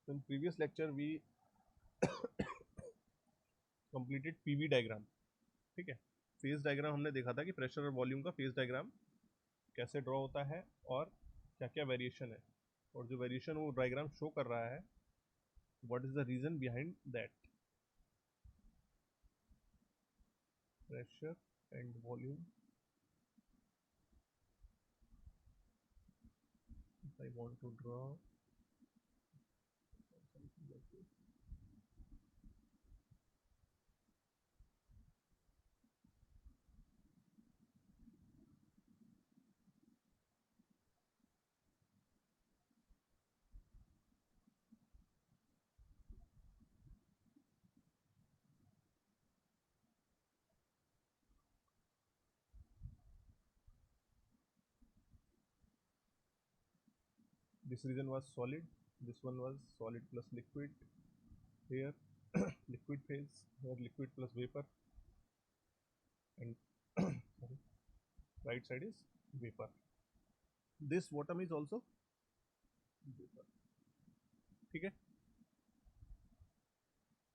In previous lecture we completed PV diagram. ठीक है, phase diagram हमने देखा था कि प्रेशर और वॉल्यूम का फेज डायग्राम कैसे ड्रॉ होता है और क्या क्या वेरिएशन है, और जो वेरिएशन वो डायग्राम शो कर रहा है, what is the reason behind that. Pressure and volume. I want to draw something like this. This region was solid, this one was solid plus liquid. Here liquid phase, here liquid plus vapor, and sorry, right side is vapor. This bottom is also vapor. ठीक है.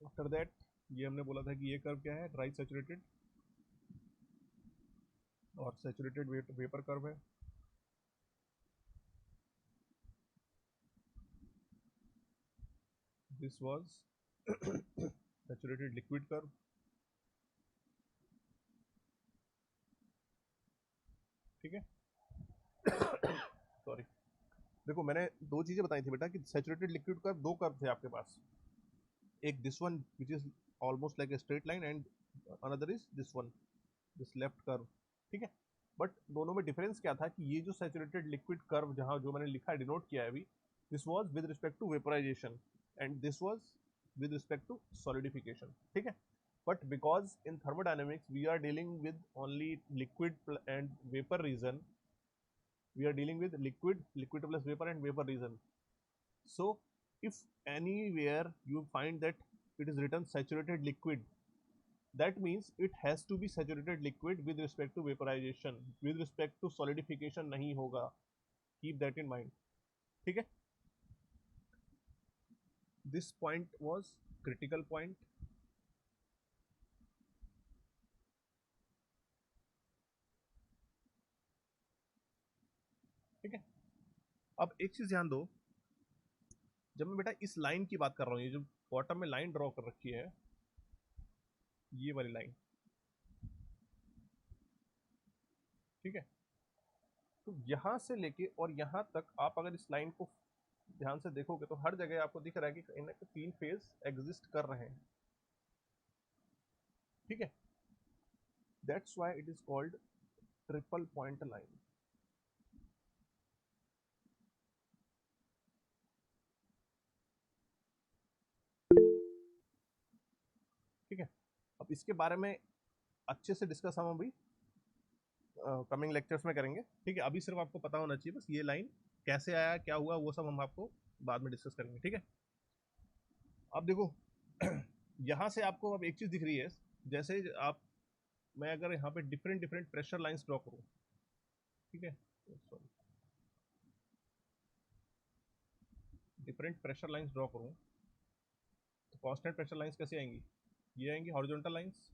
After that ये हमने बोला था कि ये curve क्या है, ड्राई सैचुरेटेड और सैचुरेटेड वेपर कर्व है. This was saturated liquid curve. ठीक है. सॉरी, देखो मैंने दो चीजें बताई थी बेटा कि सैचुरेटेड लिक्विड कर्व, दो कर्व थे आपके पास. एक this one which is almost like a straight line, and another is this one, this left curve. ठीक है. बट दोनों में डिफरेंस क्या था कि ये जो सैचुरेटेड लिक्विड कर्व जहां जो मैंने लिखा है, डिनोट किया है अभी, this was with respect to vaporisation and this was with respect to solidification. ठीक है. But because in thermodynamics we are dealing with only liquid and vapour region, we are dealing with liquid plus vapor and vapor region. So if anywhere you find that it is written saturated liquid, that means it has to be saturated liquid with respect to vaporization, with respect to solidification नहीं होगा. Keep that in mind. ठीक है. This point was critical point. ठीक है. अब एक चीज ध्यान दो, जब मैं बेटा इस लाइन की बात कर रहा हूँ, ये जो बॉटम में लाइन ड्रॉ कर रखी है, ये वाली लाइन. ठीक है. तो यहां से लेके और यहां तक आप अगर इस लाइन को ध्यान से देखोगे तो हर जगह आपको दिख रहा है कि कहीं ना कहीं तीन फेज एग्जिस्ट कर रहे हैं. ठीक है. That's why it is called triple point line. ठीक है. अब इसके बारे में अच्छे से डिस्कस हम अभी कमिंग लेक्चर्स में करेंगे. ठीक है. अभी सिर्फ आपको पता होना चाहिए बस ये लाइन कैसे आया, क्या हुआ, वो सब हम आपको बाद में डिस्कस करेंगे. ठीक है. अब देखो यहां से आपको अब एक चीज दिख रही है, जैसे आप, मैं अगर यहाँ पे different different pressure lines draw करूँ. ठीक है. Sorry, different pressure lines draw करूँ तो कांस्टेंट प्रेशर लाइंस कैसे आएंगी, ये आएंगी हॉरिजॉन्टल लाइंस.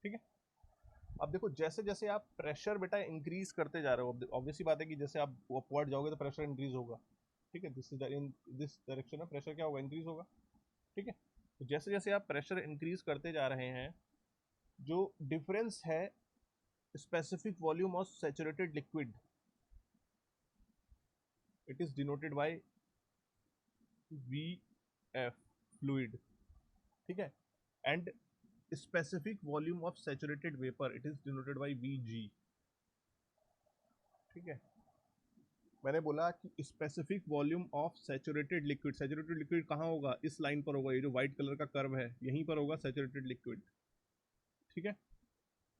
ठीक है. अब देखो जैसे जैसे आप प्रेशर बेटा इंक्रीज करते जा रहे हो, ऑब्वियसली बात है कि जैसे आप अपवर्ड जाओगे तो प्रेशर इंक्रीज होगा. ठीक है. This is in this direction में प्रेशर क्या होगा, इंक्रीज होगा. ठीक है. तो जैसे जैसे आप प्रेशर इंक्रीज करते जा रहे हैं, जो डिफरेंस है specific volume of saturated liquid, it is denoted by V F fluid. ठीक है. And specific volume of saturated vapour, it is denoted by we जी. ठीक है. मैंने बोला कि specific volume of saturated liquid कहाँ होगा, इस लाइन पर होगा, ये जो व्हाइट कलर का कर्व है यहीं पर होगा सैचुरेटेड लिक्विड. ठीक है.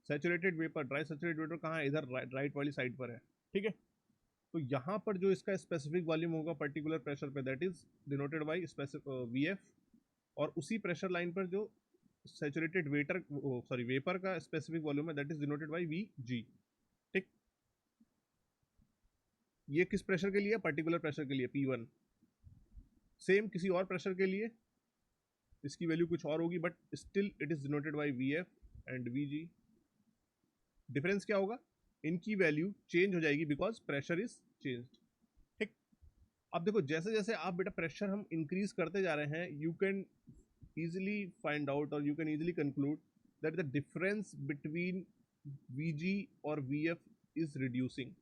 Saturated vapour, dry saturated vapour कहाँ है, इधर राइट वाली साइड पर है. ठीक है. तो यहाँ पर जो इसका स्पेसिफिक वॉल्यूम होगा पर्टिकुलर प्रेशर पे, that is denoted by V F. और उसी प्रेशर लाइन पर जो सैचुरेटेड वेपर का स्पेसिफिक वॉल्यूम है, that is denoted by we जी. ठीक. ये किस प्रेशर के लिए? पर्टिकुलर प्रेशर के लिए P1। सेम किसी और प्रेशर के लिए इसकी वैल्यू कुछ और होगी, but still it is denoted by VF and VG। Difference क्या होगा? इनकी वैल्यू चेंज हो जाएगी बिकॉज प्रेशर इज चेंज्ड। ठीक, अब देखो जैसे जैसे आप बेटा प्रेशर हम इंक्रीज करते जा रहे हैं, you can easily find out or you can easily conclude that the difference between VG और VF is reducing।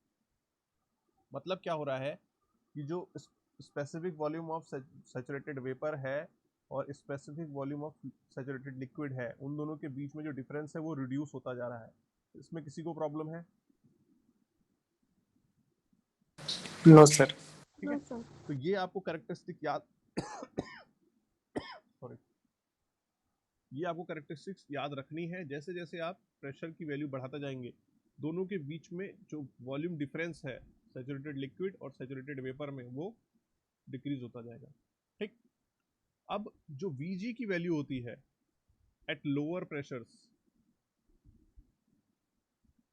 मतलब क्या हो रहा है कि जो specific volume of saturated vapour है और specific volume of saturated liquid है, उन दोनों के बीच में जो डिफरेंस है वो रिड्यूस होता जा रहा है। इसमें किसी को प्रॉब्लम है? No sir. ठीक है, तो ये आपको कैरेक्टरिस्टिक याद सॉरी, ये आपको कैरेक्टरिस्टिक्स याद रखनी है। जैसे जैसे आप प्रेशर की वैल्यू बढ़ाते जाएंगे, दोनों के बीच में जो वॉल्यूम डिफरेंस है सैचुरेटेड लिक्विड और सैचुरेटेड वेपर में, वो डिक्रीज होता जाएगा। ठीक, अब जो Vg की वैल्यू होती है at lower pressures,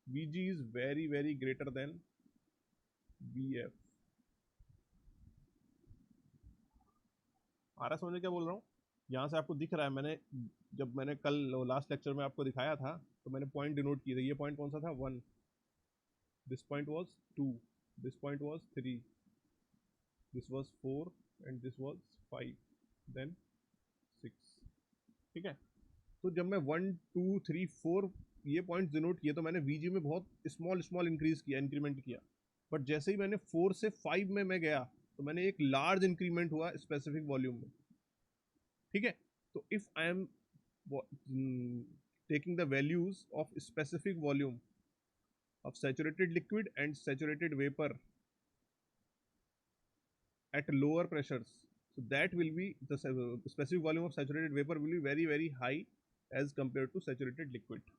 Vg is very very greater than Vf। आ रहा समझे क्या बोल रहा हूँ? यहाँ से आपको दिख रहा है, जब मैंने कल लास्ट लेक्चर में आपको दिखाया था तो मैंने पॉइंट डिनोट किए थे। ये पॉइंट कौन सा था? 1, this point was 2, this point was 3, this was 4 and this was 5, then 6। ठीक है, तो जब मैं 1 2 3 4 ये पॉइंट डिनोट किए तो मैंने Vg में बहुत स्मॉल स्मॉल इंक्रीज किया, इंक्रीमेंट किया। बट जैसे ही मैंने 4 से 5 में मैं गया तो मैंने एक लार्ज इंक्रीमेंट हुआ स्पेसिफिक वॉल्यूम में। ठीक है, तो if I am taking the values of specific volume of saturated liquid and saturated vapor at lower pressures, so that will be the specific volume of saturated vapor will be very very high as compared to saturated liquid।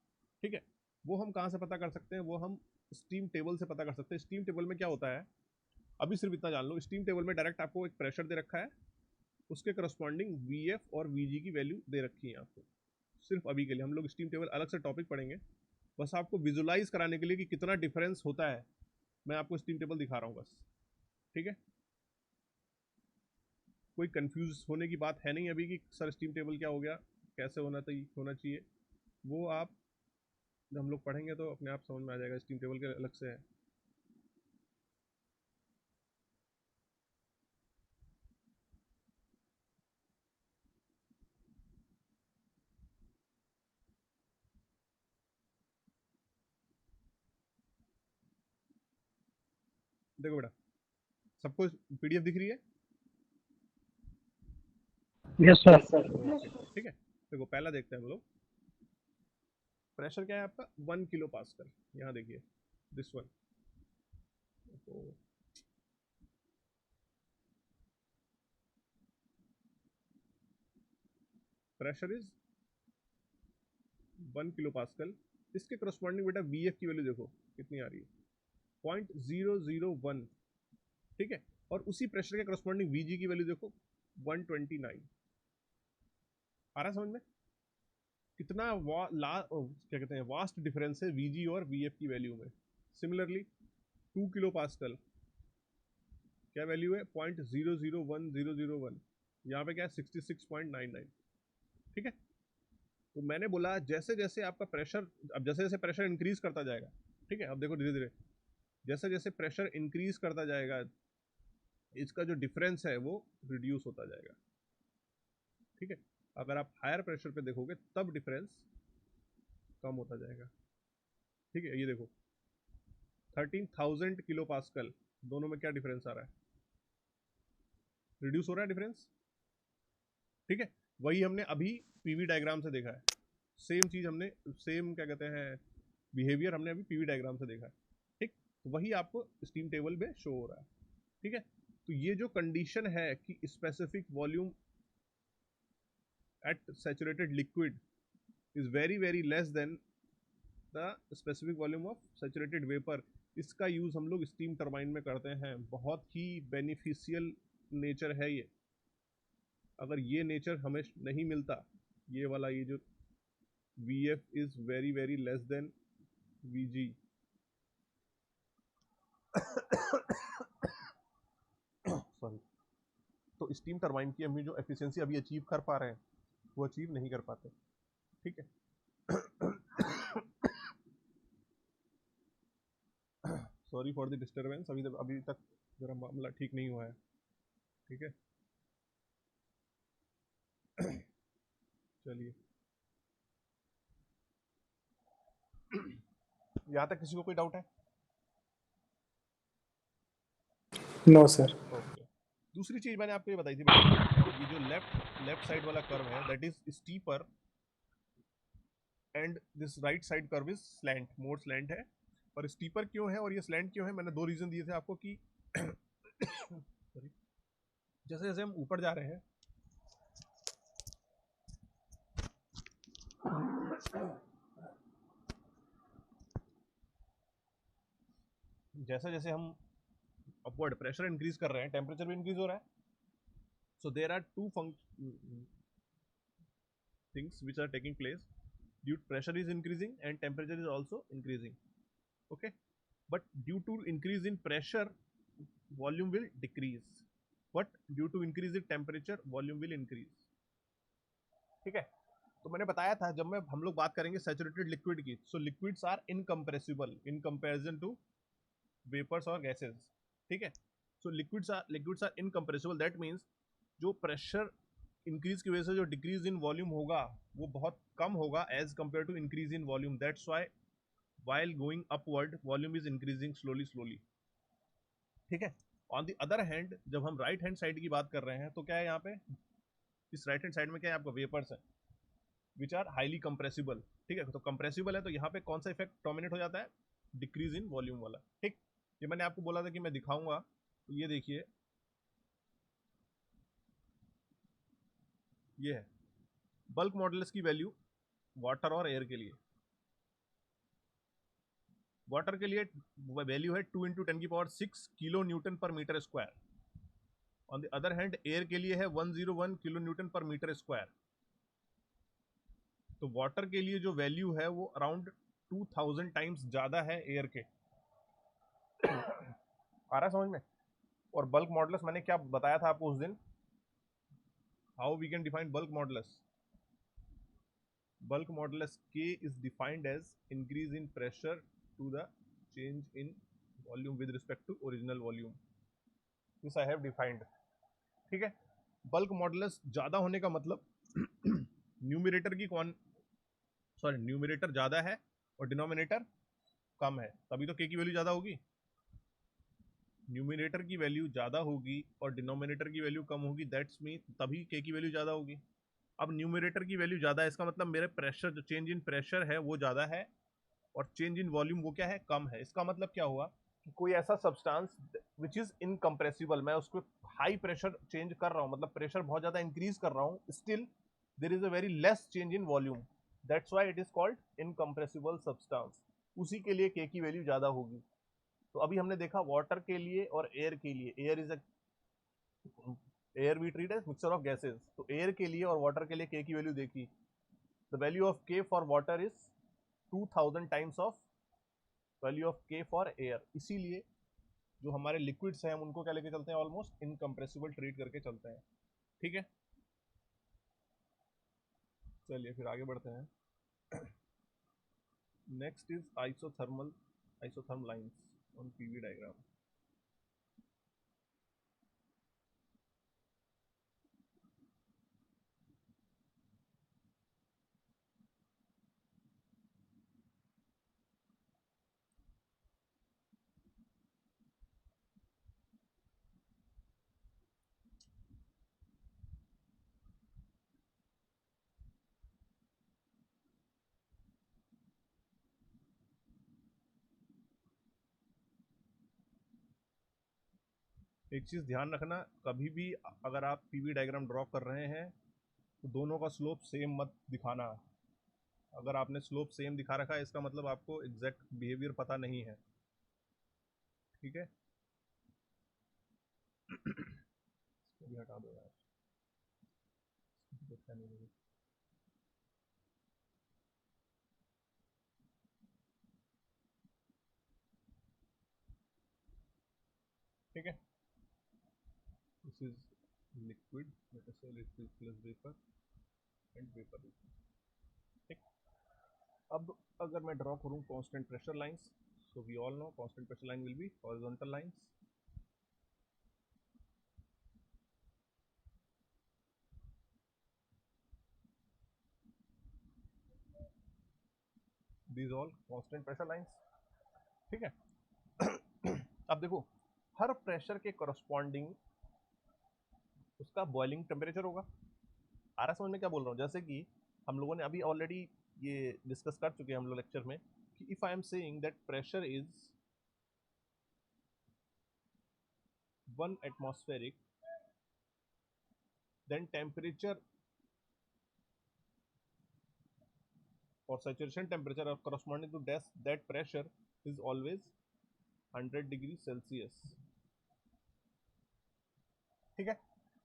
ठीक है, वो हम कहाँ से पता कर सकते हैं? वो हम स्टीम टेबल से पता कर सकते हैं। स्टीम टेबल में क्या होता है, अभी सिर्फ इतना जान लो, स्टीम टेबल में डायरेक्ट आपको एक प्रेशर दे रखा है, उसके करस्पॉन्डिंग VF और VG की वैल्यू दे रखी है आपको। सिर्फ अभी के लिए हम लोग स्टीम टेबल अलग से टॉपिक पढ़ेंगे, बस आपको विजुलाइज कराने के लिए कि कितना डिफरेंस होता है, मैं आपको स्टीम टेबल दिखा रहा हूँ बस। ठीक है, कोई कंफ्यूज होने की बात है नहीं अभी कि सर स्टीम टेबल क्या हो गया, कैसे होना चाहिए। वो आप जब हम लोग पढ़ेंगे तो अपने आप समझ में आ जाएगा, स्टीम टेबल के अलग से है। देखो बेटा, सबको PDF दिख रही है? Yes sir. ठीक है, देखो पहला देखते हैं हम लोग। प्रेशर क्या है आपका? 1 किलो पास्कल। यहाँ देखिए दिस वन, तो प्रेशर इज 1 किलो पास्कल। इसके करस्पॉन्डिंग बेटा VF की वैल्यू देखो कितनी आ रही है, 0.001। ठीक है, और उसी प्रेशर के करस्पॉन्डिंग VG की वैल्यू देखो 129। आ रहा समझ में कितना क्या कहते हैं वास्ट डिफरेंस है VG और VF की वैल्यू में। सिमिलरली 2 किलो पास्कल क्या वैल्यू है? 0.001001। यहाँ पे क्या है? 66.99। ठीक है, तो मैंने बोला जैसे जैसे आपका प्रेशर, अब जैसे जैसे प्रेशर इंक्रीज करता जाएगा, ठीक है, अब देखो धीरे धीरे जैसे जैसे प्रेशर इंक्रीज करता जाएगा, इसका जो डिफरेंस है वो रिड्यूस होता जाएगा। ठीक है, अगर आप हायर प्रेशर पे देखोगे तब डिफरेंस कम होता जाएगा। ठीक है, ये देखो 13,000 किलो पास्कल, दोनों में क्या डिफरेंस आ रहा है? रिड्यूस हो रहा है डिफरेंस। ठीक है, वही हमने अभी PV डायग्राम से देखा है, सेम चीज हमने, सेम क्या कहते हैं बिहेवियर हमने अभी PV डायग्राम से देखा है। ठीक, तो वही आपको स्टीम टेबल में शो हो रहा है। ठीक है, तो ये जो कंडीशन है कि specific volume at saturated liquid is very very less than the specific volume of saturated vapour, इसका यूज हम लोग स्टीम टरबाइन में करते हैं। बहुत ही बेनिफिशियल नेचर है ये। अगर ये नेचर हमें नहीं मिलता, ये वाला, ये जो VF is very very less than VG, तो स्टीम टरबाइन की हम जो एफिशिएंसी अभी अचीव कर पा रहे हैं वो अचीव नहीं कर पाते, ठीक है। सॉरी फॉर द डिस्टर्बेंस, अभी तक जरा मामला ठीक नहीं हुआ है, ठीक है। चलिए, यहाँ तक किसी को कोई डाउट है? No sir. ओके। दूसरी चीज मैंने आपको ये बताई थी बेटा, ये जो लेफ्ट साइड वाला कर्व है that is steeper and this right side curve is slant, more slant है। और स्टीपर क्यों है और ये स्लैंट क्यों है, मैंने दो रीजन दिए थे आपको कि जैसे जैसे हम ऊपर जा रहे हैं जैसे जैसे हम अपवर्ड प्रेशर इंक्रीज कर रहे हैं टेम्परेचर भी इंक्रीज हो रहा है। So there are two things which are taking place due pressure is increasing and temperature is also increasing, okay, but due to increase in pressure volume will decrease, but due to increase in temperature volume will increase, ठीक है। तो मैंने बताया था जब मैं हम लोग बात करेंगे सैचुरेटेड लिक्विड की, so liquids are incompressible in comparison to vapours और गैसेस, ठीक है। So liquids are incompressible, that means जो प्रेशर इंक्रीज की वजह से जो डिक्रीज इन वॉल्यूम होगा वो बहुत कम होगा as compare to increase in volume, that's why while going upward volume is increasing slowly, ठीक है। ऑन द अदर हैंड जब हम राइट हैंड साइड की बात कर रहे हैं तो क्या है यहाँ पे, इस राइट हैंड साइड में क्या है आपका वेपर्स है विच आर हाईली कंप्रेसिबल, ठीक है। तो कंप्रेसिबल है तो यहाँ पे कौन सा इफेक्ट डोमिनेट हो जाता है, डिक्रीज इन वॉल्यूम वाला, ठीक। ये मैंने आपको बोला था कि मैं दिखाऊंगा, तो ये देखिए ये है बल्क मॉडुलस की वैल्यू वाटर और एयर के लिए। वाटर के लिए वैल्यू है 2 × 10⁶ kilo newton per metre square. On the other hand air के लिए है 101 kilo newton per metre square. तो वाटर के लिए जो वैल्यू है वो अराउंड 2000 टाइम्स ज्यादा है एयर के। आ रहा समझ में? और बल्क मॉडुलस मैंने क्या बताया था आपको उस दिन, how we can define bulk modulus. bulk modulus K is defined as increase in pressure to the change in volume with respect to original volume. This I have defined, ठीक है। Bulk modulus ज्यादा होने का मतलब numerator की numerator ज्यादा है और डिनोमिनेटर कम है, तभी तो के की वैल्यू ज्यादा होगी। न्यूमिरेटर की वैल्यू ज्यादा होगी और डिनोमिनेटर की वैल्यू कम होगी, दैट्स मीन तभी के की वैल्यू ज्यादा होगी। अब न्यूमिरेटर की वैल्यू ज्यादा है इसका मतलब मेरे प्रेशर जो चेंज इन प्रेशर है वो ज्यादा है और चेंज इन वॉल्यूम वो क्या है, कम है। इसका मतलब क्या हुआ कि कोई ऐसा सब्सटेंस विच इज इनकम्प्रेसिबल, मैं उसको हाई प्रेशर चेंज कर रहा हूँ, मतलब प्रेशर बहुत ज्यादा इंक्रीज कर रहा हूँ, still there is a very less change in volume, that's why it is called incompressible substance. उसी के लिए के की वैल्यू ज्यादा होगी। तो अभी हमने देखा वाटर के लिए और एयर के लिए, air is air we treat as mixture of gases, तो एयर के लिए और वाटर के लिए के की वैल्यू देखी, द वैल्यू ऑफ के for water is 2000 times of value of के फॉर एयर। इसीलिए जो हमारे लिक्विड्स हैं हम उनको क्या लेके चलते हैं, ऑलमोस्ट इनकम्प्रेसिबल ट्रीट करके चलते हैं, ठीक है। चलिए फिर आगे बढ़ते हैं। Next is isotherm lines on PV diagram. एक चीज ध्यान रखना, कभी भी अगर आप पीवी डायग्राम ड्रॉ कर रहे हैं तो दोनों का स्लोप सेम मत दिखाना। अगर आपने स्लोप सेम दिखा रखा है इसका मतलब आपको एग्जैक्ट बिहेवियर पता नहीं है, ठीक है। इसको भी हटा दो यार, देखा नहीं मुझे। ठीक है, this is liquid liquid plus vapour and vapour. ठीक, अब अगर मैं ड्रॉ करूं constant pressure lines, so we all know constant pressure line will be horizontal lines. these all constant pressure lines। ठीक है। अब देखो, हर प्रेशर के करस्पॉन्डिंग उसका बॉइलिंग टेम्परेचर होगा। आ रहा समझ में क्या बोल रहा हूँ? जैसे कि हम लोगों ने अभी ऑलरेडी ये डिस्कस कर चुके हैं हम लोग लेक्चर में कि if I am saying that pressure is 1 atmospheric, then temperature or saturation temperature are corresponding to that pressure is always 100 degree Celsius. ठीक है,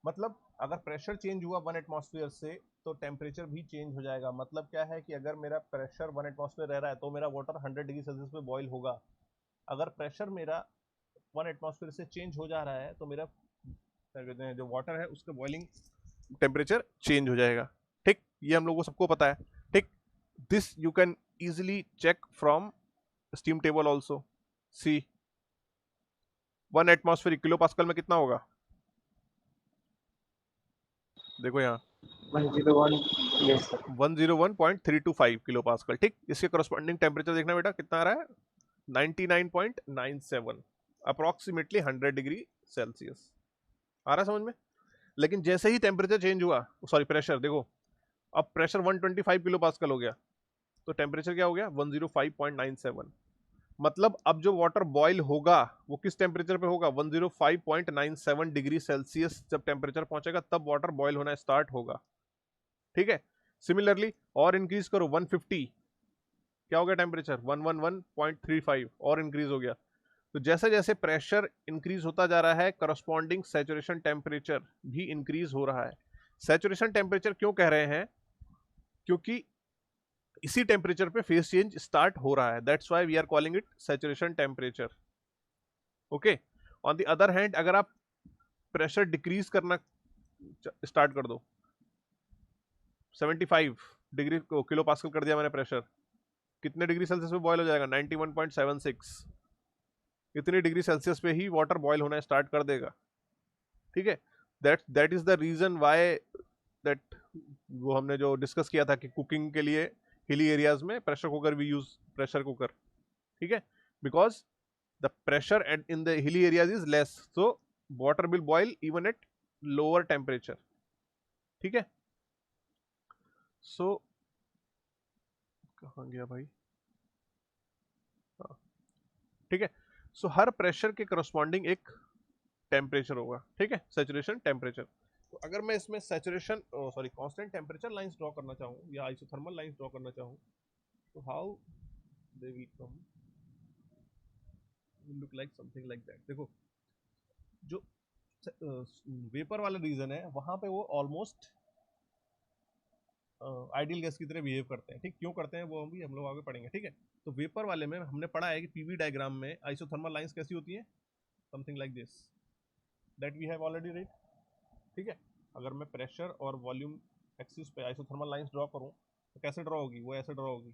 मतलब अगर प्रेशर चेंज हुआ 1 एटमॉस्फेयर से तो टेम्परेचर भी चेंज हो जाएगा। मतलब क्या है कि अगर मेरा प्रेशर 1 एटमॉस्फेयर रह रहा है तो मेरा वाटर 100 डिग्री सेल्सियस पे बॉईल होगा। अगर प्रेशर मेरा 1 एटमॉस्फेयर से चेंज हो जा रहा है तो मेरा क्या कहते हैं जो वाटर है उसका बॉइलिंग टेम्परेचर चेंज हो जाएगा। ठीक, ये हम लोगों को सबको पता है। ठीक, this you can easily check from steam table also. See 1 atmosphere kilo pascal में कितना होगा? देखो यहाँ 101, yes sir. 101.325 kilo pascal. ठीक, इसके करस्पॉन्डिंग टेम्परेचर देखना बेटा कितना आ रहा है? 99.97, अप्रोक्सीमेटली 100 डिग्री सेल्सियस। आ रहा है समझ में? लेकिन जैसे ही टेम्परेचर चेंज हुआ, सॉरी प्रेशर, देखो अब प्रेशर 125 किलो पास्कल हो गया तो टेम्परेचर क्या हो गया? 105.97। मतलब अब जो वाटर बॉईल होगा वो किस टेम्परेचर पे होगा? 105.97 डिग्री सेल्सियस जब टेम्परेचर पहुंचेगा तब वाटर बॉईल होना स्टार्ट होगा। ठीक है, सिमिलरली और इंक्रीज करो 150, क्या हो गया टेम्परेचर? 111.35 और इंक्रीज हो गया। तो जैसे जैसे प्रेशर इंक्रीज होता जा रहा है करस्पॉन्डिंग सैचुरेशन टेम्परेचर भी इंक्रीज हो रहा है। सैचुरेशन टेम्परेचर क्यों कह रहे हैं? क्योंकि इसी टेम्परेचर पे फेज चेंज स्टार्ट हो रहा है, that's why we are calling it saturation temperature. Okay, on the other hand अगर आप प्रेशर डिक्रीज करना स्टार्ट कर दो, 75 डिग्री किलो पास्कल कर दिया मैंने प्रेशर, कितने डिग्री सेल्सियस पे बॉयल हो जाएगा? 91.76। इतनी डिग्री सेल्सियस पे ही वाटर बॉयल होना स्टार्ट कर देगा। ठीक है, that is the reason why that वो हमने जो डिस्कस किया था कि कुकिंग के लिए हिली एरियाज में प्रेशर कुकर भी यूज, प्रेशर कुकर। ठीक है, because the pressure in the hilly areas is less, so water will boil even at lower temperature. ठीक है, सो कहाँ गया भाई? हाँ, ठीक है, सो हर प्रेशर के करस्पॉन्डिंग एक टेम्परेचर होगा। ठीक है, सैचुरेशन टेम्परेचर। तो अगर मैं इसमें saturation sorry constant temperature lines draw करना चाहूँ या आइसोथर्मल लाइंस ड्रॉ करना चाहूँ तो how they will come, will look like something like that. देखो जो वेपर वाला रीजन है वहां पे वो ऑलमोस्ट आइडियल गैस की तरह बिहेव करते हैं। ठीक, क्यों करते हैं वो भी हम लोग आगे पढ़ेंगे। ठीक है, तो वेपर वाले में हमने पढ़ा है कि पीवी डायग्राम में आइसोथर्मल लाइंस कैसी होती है, something like this, that we have already read. ठीक है, अगर मैं प्रेशर और वॉल्यूम एक्सिस पे आइसोथर्मल लाइंस ड्रॉ करूं तो कैसे ड्रॉ होगी? वो ऐसे ड्रॉ होगी।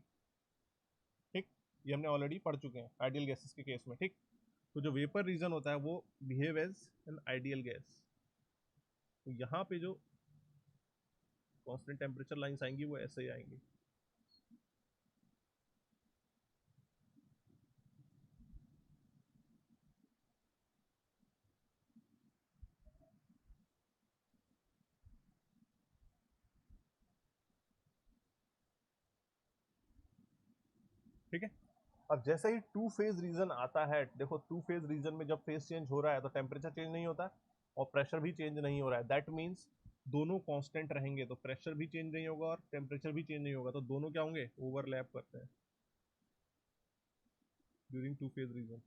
ठीक, ये हमने ऑलरेडी पढ़ चुके हैं आइडियल गैसेस के केस में। ठीक, तो जो वेपर रीजन होता है वो behave as an ideal gas. तो यहाँ पे जो कांस्टेंट टेम्परेचर लाइंस आएंगी वो ऐसे ही आएंगी। ठीक है, अब जैसे ही टू फेज रीजन आता है, देखो टू फेज रीजन में जब फेज चेंज हो रहा है तो टेम्परेचर चेंज नहीं होता और प्रेशर भी चेंज नहीं हो रहा है। दैट मीन्स दोनों कांस्टेंट रहेंगे तो प्रेशर भी चेंज नहीं होगा और टेम्परेचर भी चेंज नहीं होगा, तो दोनों क्या होंगे? ओवरलैप करते हैं during two phase region.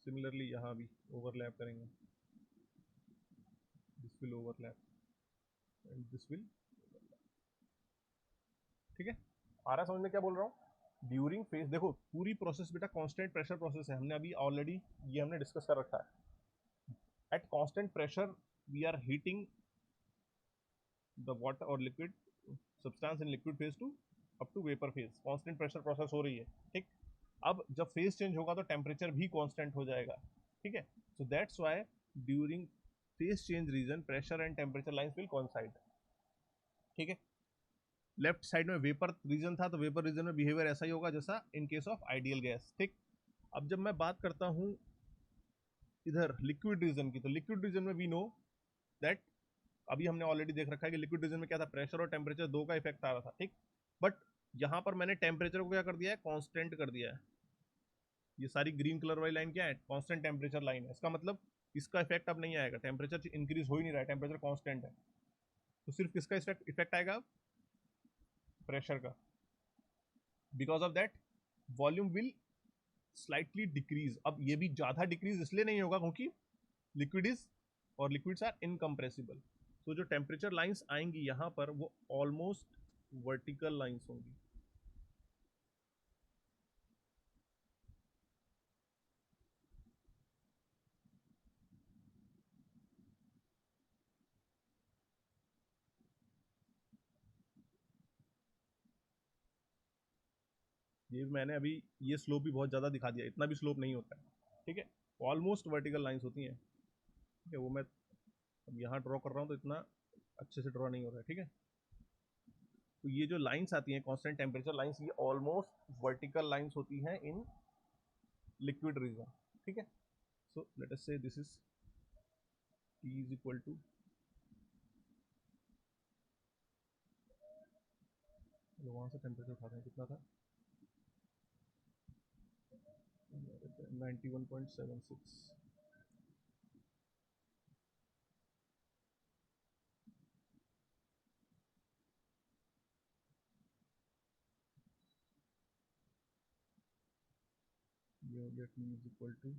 Similarly यहाँ भी ओवरलैप करेंगे, this will overlap and this will. ठीक है, आ रहा समझ में क्या बोल रहा हूँ? ड्यूरिंग फेज, देखो पूरी प्रोसेस बेटा कांस्टेंट प्रेशर प्रोसेस है, हमने अभी ऑलरेडी ये हमने डिस्कस कर रखा है। At constant pressure we are heating the water और liquid substance in liquid phase to up to vapour phase, constant pressure process हो रही है, ठीक। अब जब फेज चेंज होगा तो टेम्परेचर भी कांस्टेंट हो जाएगा, ठीक है। So that's why during phase change region pressure and temperature lines will coincide, ठीक है। लेफ्ट साइड में वेपर रीजन था, तो वेपर रीजन में बिहेवियर ऐसा ही होगा जैसा इन केस ऑफ आइडियल गैस, ठीक। अब जब मैं बात करता हूं इधर लिक्विड रीजन की, तो लिक्विड रीजन में वी नो दैट अभी हमने ऑलरेडी देख रखा है कि लिक्विड रीजन में क्या था, प्रेशर और टेम्परेचर दो का इफेक्ट आ रहा था, ठीक। बट यहां पर मैंने टेम्परेचर को क्या कर दिया है, कांस्टेंट कर दिया है। ये सारी ग्रीन कलर वाली लाइन क्या है, कांस्टेंट टेम्परेचर लाइन है। इसका मतलब इसका इफेक्ट अब नहीं आएगा, टेम्परेचर इंक्रीज हो ही नहीं रहा है, टेम्परेचर कांस्टेंट है। तो सिर्फ किसका इफेक्ट आएगा, प्रेशर का। Because of that volume will slightly decrease. अब ये भी ज्यादा डिक्रीज इसलिए नहीं होगा क्योंकि लिक्विड इज और लिक्विड्स आर इनकम्प्रेसिबल। तो जो टेम्परेचर लाइंस आएंगी यहां पर वो ऑलमोस्ट वर्टिकल लाइंस होंगी। ये मैंने अभी ये स्लोप भी बहुत ज़्यादा दिखा दिया, इतना भी स्लोप नहीं होता है, ठीक है। ऑलमोस्ट वर्टिकल लाइंस होती हैं, ठीक है। वो मैं अब यहाँ ड्रॉ कर रहा हूँ तो इतना अच्छे से ड्रॉ नहीं हो रहा है, ठीक है। तो ये जो लाइंस आती हैं कांस्टेंट टेम्परेचर लाइंस, ये ऑलमोस्ट वर्टिकल लाइंस होती हैं इन लिक्विड रीजन, ठीक है। सो let us say this is T is equal to, वहाँ से टेम्परेचर उठाते हैं, कितना था 91.76। ये हो गया T is equal to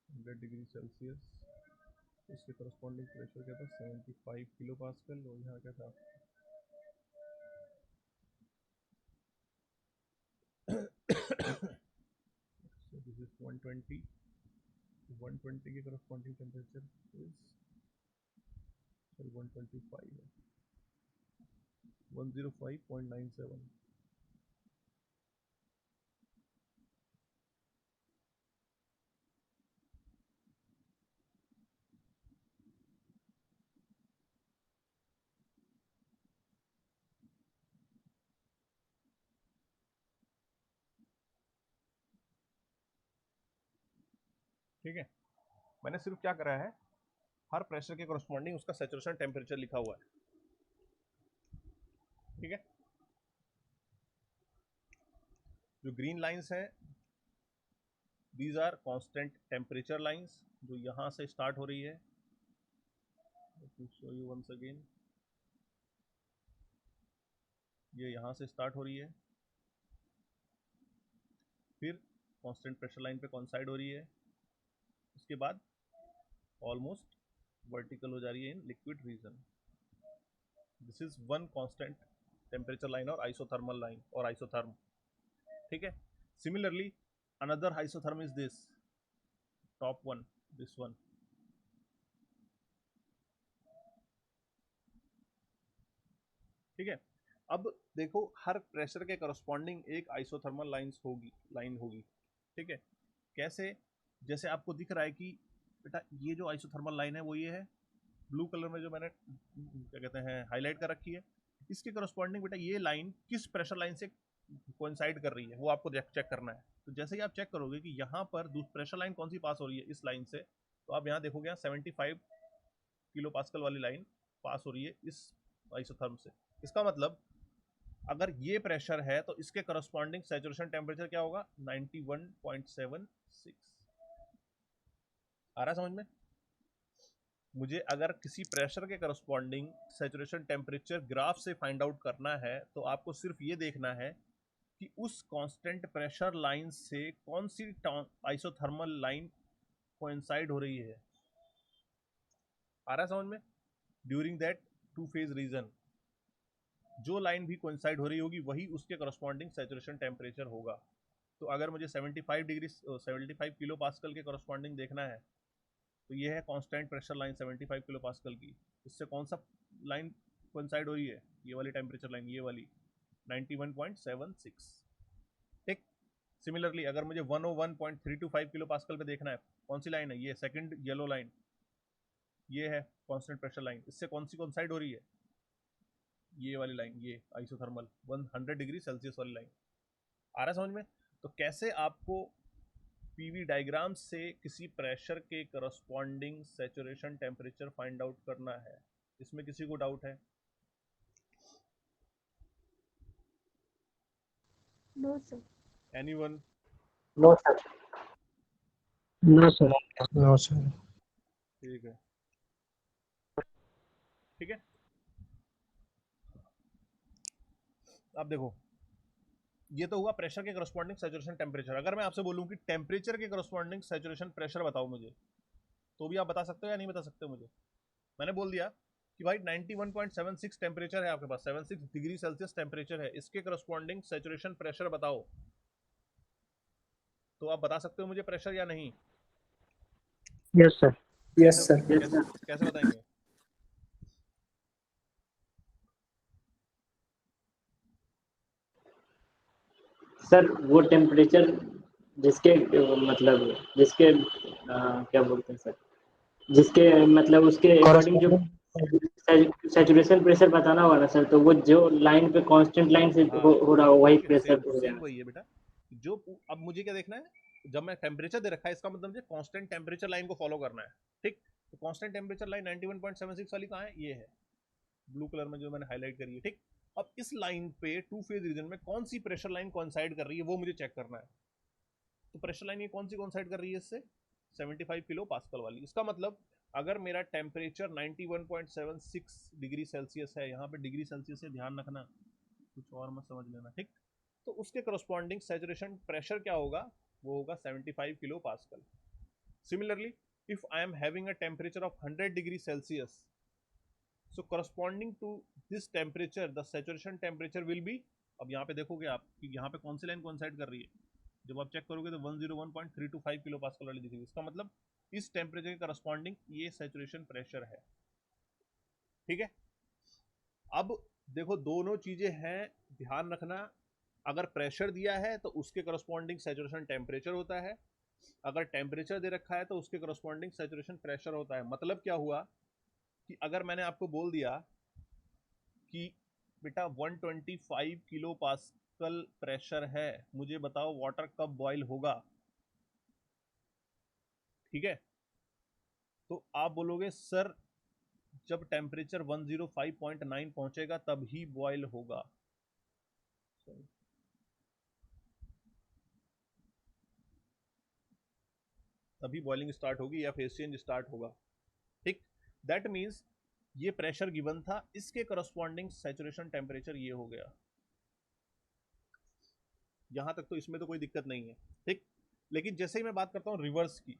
100 degree Celsius. इसके करस्पॉन्डिंग प्रेशर क्या था, 75 किलो पास्कल, और यहाँ क्या था so this is 120 के करस्पॉन्डिंग टेम्परेचर इज, सॉरी 125 है, 105.97। ठीक है, मैंने सिर्फ क्या करा है, हर प्रेशर के करस्पॉन्डिंग उसका सैचुरेशन टेम्परेचर लिखा हुआ है, ठीक है। जो ग्रीन लाइंस हैं these are constant temperature lines, जो यहाँ से स्टार्ट हो रही है। Let me show you once again, ये यहाँ से स्टार्ट हो रही है, फिर कांस्टेंट प्रेशर लाइन पे कॉन्साइड हो रही है, उसके बाद ऑलमोस्ट वर्टिकल हो जा रही है in liquid region. This is one constant temperature line और आइसोथर्मल लाइन और आइसोथर्म, ठीक है। Similarly another isotherm is this top one, this one, ठीक है। अब देखो हर प्रेशर के करस्पॉन्डिंग एक आइसोथर्मल लाइन होगी, ठीक है। कैसे, जैसे आपको दिख रहा है कि बेटा ये जो आइसोथर्मल लाइन है वो ये है, ब्लू कलर में जो मैंने क्या कहते हैं हाईलाइट कर रखी है, इसके करस्पॉन्डिंग बेटा ये लाइन किस प्रेशर लाइन से कोइंसाइड कर रही है वो आपको चेक करना है। तो जैसे ही आप चेक करोगे कि यहाँ पर प्रेशर लाइन कौन सी पास हो रही है इस लाइन से, तो आप यहाँ देखोगे 75 किलो पास्कल वाली लाइन पास हो रही है इस आइसोथर्म से। इसका मतलब अगर ये प्रेशर है तो इसके करस्पॉन्डिंग सैचुरेशन टेम्परेचर क्या होगा, 91.76। आ रहा समझ में। मुझे अगर किसी प्रेशर के करस्पॉन्डिंग सैचुरेशन टेम्परेचर ग्राफ से फाइंड आउट करना है तो आपको सिर्फ ये देखना है कि उस कांस्टेंट प्रेशर लाइन से कौन सी आइसोथर्मल लाइन कोइंसाइड हो रही है। आ रहा समझ में। During that two phase region जो लाइन भी कोइंसाइड हो रही होगी वही उसके करस्पॉन्डिंग सैचुरेशन टेम्परेचर होगा। तो अगर मुझे 75 किलो पास्कल के करस्पॉन्डिंग देखना है तो ये है constant pressure line 75 kilo pascal की। इससे कौन सा लाइन कोइंसाइड हो रही है? ये वाली टेम्परेचर लाइन, ये वाली 91.76। ठीक। सिमिलरली अगर मुझे 101.325 किलो पास्कल पे देखना है, कौन सी लाइन है? ये सेकंड येलो लाइन, ये है कांस्टेंट प्रेशर लाइन। इससे कौन सी कोइंसाइड हो रही है? ये वाली लाइन, ये आइसोथर्मल 100 डिग्री सेल्सियस वाली लाइन। आ रहा है समझ में? तो कैसे आपको पीवी डायग्राम से किसी प्रेशर के corresponding saturation temperature find out करना है, इसमें किसी को डाउट है? No sir. Anyone? No sir. No sir. No sir. ठीक है, ठीक है। अब देखो, ये तो हुआ प्रेशर के करस्पॉन्डिंग सैचुरेशन टेम्परेचर। अगर मैं आपसे बोलूं कि टेम्परेचर के करस्पॉन्डिंग सैचुरेशन प्रेशर बताओ मुझे, तो भी आप बता सकते हो या नहीं बता सकते हो मुझे? मैंने बोल दिया कि भाई 91.76 टेम्परेचर है आपके पास, 76 डिग्री सेल्सियस टेम्परेचर है, इसके करस्पॉन्डिंग सैचुरेशन प्रेशर बताओ, तो आप बता सकते हो मुझे प्रेशर या नहीं? Yes sir. Yes sir. कैसे बताएंगे? सर वो टेम्परेचर जिसके मतलब जिसके क्या बोलते हैं सर, जिसके मतलब उसके अकॉर्डिंग जो सैचुरेशन प्रेशर बताना होगा ना सर, तो वो जो लाइन पे कांस्टेंट लाइन से हाँ, हो रहा हो वही ठीक है, प्रेशर सेम हो सेम जाएगा। वही है बेटा। जो अब मुझे क्या देखना है, जब मैं टेम्परेचर दे रखा है, इसका मतलब मुझे कांस्टेंट टेम्परेचर लाइन को फॉलो करना है। ठीक, तो कांस्टेंट टेम्परेचर लाइन 91.76 वाली कहाँ है? ये है ब्लू कलर में जो मैंने हाईलाइट करी है। ठीक, अब इस लाइन पे टू फेज रीजन में कौन सी प्रेशर लाइन कोइंसाइड कर रही है वो मुझे चेक करना है। तो प्रेशर लाइन ये कौन सी कोइंसाइड कर रही है इससे? 75 किलो पास्कल वाली। इसका मतलब अगर मेरा टेम्परेचर 91.76 डिग्री सेल्सियस है, यहाँ पे डिग्री सेल्सियस से ध्यान रखना, कुछ और मत समझ लेना। ठीक, तो उसके करस्पॉन्डिंग सैचुरेशन प्रेशर क्या होगा? वो होगा 75 kilo pascal. Similarly if I am having a temperature of 100 degree Celsius, so corresponding to this temperature the saturation temperature will be, अब यहाँ पे देखोगे आप कि यहाँ पे कौन सी लाइन कोइंसाइड कर रही है, जब आप चेक करोगे तो 101.325 किलो पास्कल वाली दिखेगी। इसका मतलब इस टेम्परेचर के करस्पॉन्डिंग ये सैचुरेशन प्रेशर है। ठीक है, अब देखो दोनों चीजें हैं, ध्यान रखना। अगर प्रेशर दिया है तो उसके करस्पॉन्डिंग सैचुरेशन टेम्परेचर होता है, अगर टेम्परेचर दे रखा है तो उसके करस्पॉन्डिंग सैचुरेशन प्रेशर होता है। मतलब क्या हुआ कि अगर मैंने आपको बोल दिया कि बेटा 125 किलो पास्कल प्रेशर है, मुझे बताओ वाटर कब बॉईल होगा, ठीक है, तो आप बोलोगे सर जब टेम्परेचर 105.9 पहुंचेगा तब ही बॉईल होगा। तभी बॉइलिंग स्टार्ट होगी या फेज चेंज स्टार्ट होगा। ठीक, दैट मीन्स ये प्रेशर गिवन था, इसके करस्पॉन्डिंग सैचुरेशन टेम्परेचर ये हो गया। यहां तक तो इसमें तो कोई दिक्कत नहीं है। ठीक, लेकिन जैसे ही मैं बात करता हूं रिवर्स की,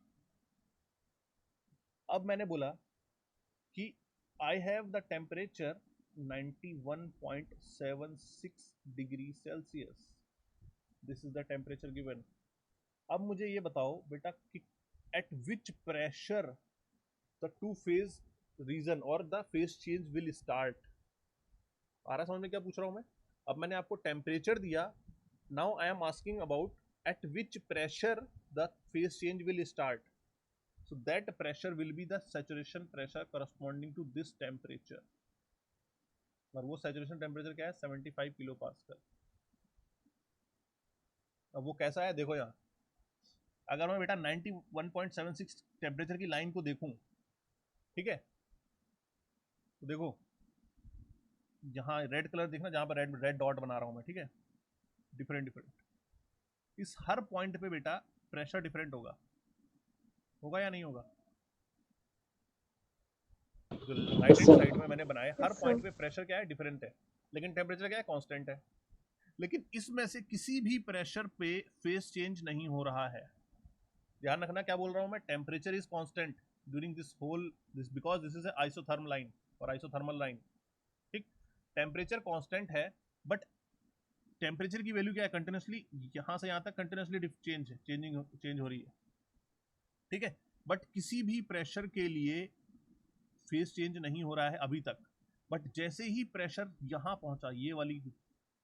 अब मैंने बोला कि I have the temperature 91.76 degree Celsius, this is the temperature given. अब मुझे ये बताओ बेटा कि at which pressure the two phase region और the phase change will start. आ रहा समझ में क्या पूछ रहा हूं मैं? अब मैंने आपको टेम्परेचर दिया, now I am asking about eight which pressure the phase change will start, so that pressure will be the saturation pressure corresponding to this temperature, और वो saturation temperature क्या है? 75 किलो पास्कल। अब वो कैसा है देखो, यहाँ अगर मैं बेटा 91.76 टेम्परेचर की लाइन को देखूं, ठीक है, तो देखो जहां रेड कलर देखना, जहां पर रेड रेड डॉट बना रहा हूं मैं, ठीक है, डिफरेंट डिफरेंट, इस हर पॉइंट पे बेटा प्रेशर डिफरेंट होगा, होगा या नहीं होगा? जो राइट हैंड साइड में मैंने बनाए हर पॉइंट पे प्रेशर क्या है? डिफरेंट है, लेकिन टेम्परेचर क्या है? कांस्टेंट है। लेकिन इसमें से किसी भी प्रेशर पे फेज चेंज नहीं हो रहा है। ध्यान रखना क्या बोल रहा हूं मैं, temperature is constant during this whole this, because this is isothermal line और आइसोथर्मल लाइन। ठीक, टेम्परेचर कांस्टेंट है, बट टेम्परेचर की वैल्यू क्या है? कंटिन्यूसली यहां से यहां तक कंटिन्यूसली चेंज हो रही है। ठीक है, बट किसी भी प्रेशर के लिए फेज चेंज नहीं हो रहा है अभी तक, बट जैसे ही प्रेशर यहाँ पहुंचा, ये वाली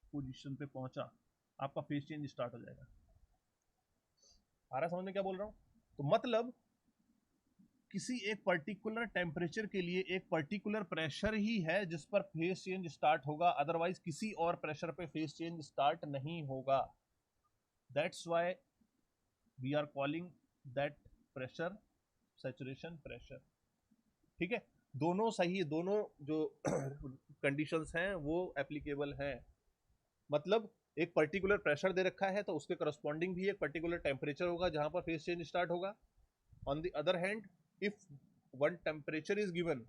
पोजीशन पे पहुंचा, आपका फेज चेंज स्टार्ट हो जाएगा। आ रहा समझ में क्या बोल रहा हूँ? तो मतलब किसी एक पर्टिकुलर टेम्परेचर के लिए एक पर्टिकुलर प्रेशर ही है जिस पर फेज चेंज स्टार्ट होगा, अदरवाइज किसी और प्रेशर पे फेज चेंज स्टार्ट नहीं होगा। That's why we are calling that pressure saturation pressure. ठीक है, दोनों सही, दोनों जो कंडीशंस हैं वो एप्लीकेबल हैं। मतलब एक पर्टिकुलर प्रेशर दे रखा है तो उसके करस्पॉन्डिंग भी एक पर्टिकुलर टेम्परेचर होगा जहां पर फेज चेंज स्टार्ट होगा। On the other hand, if one temperature is given,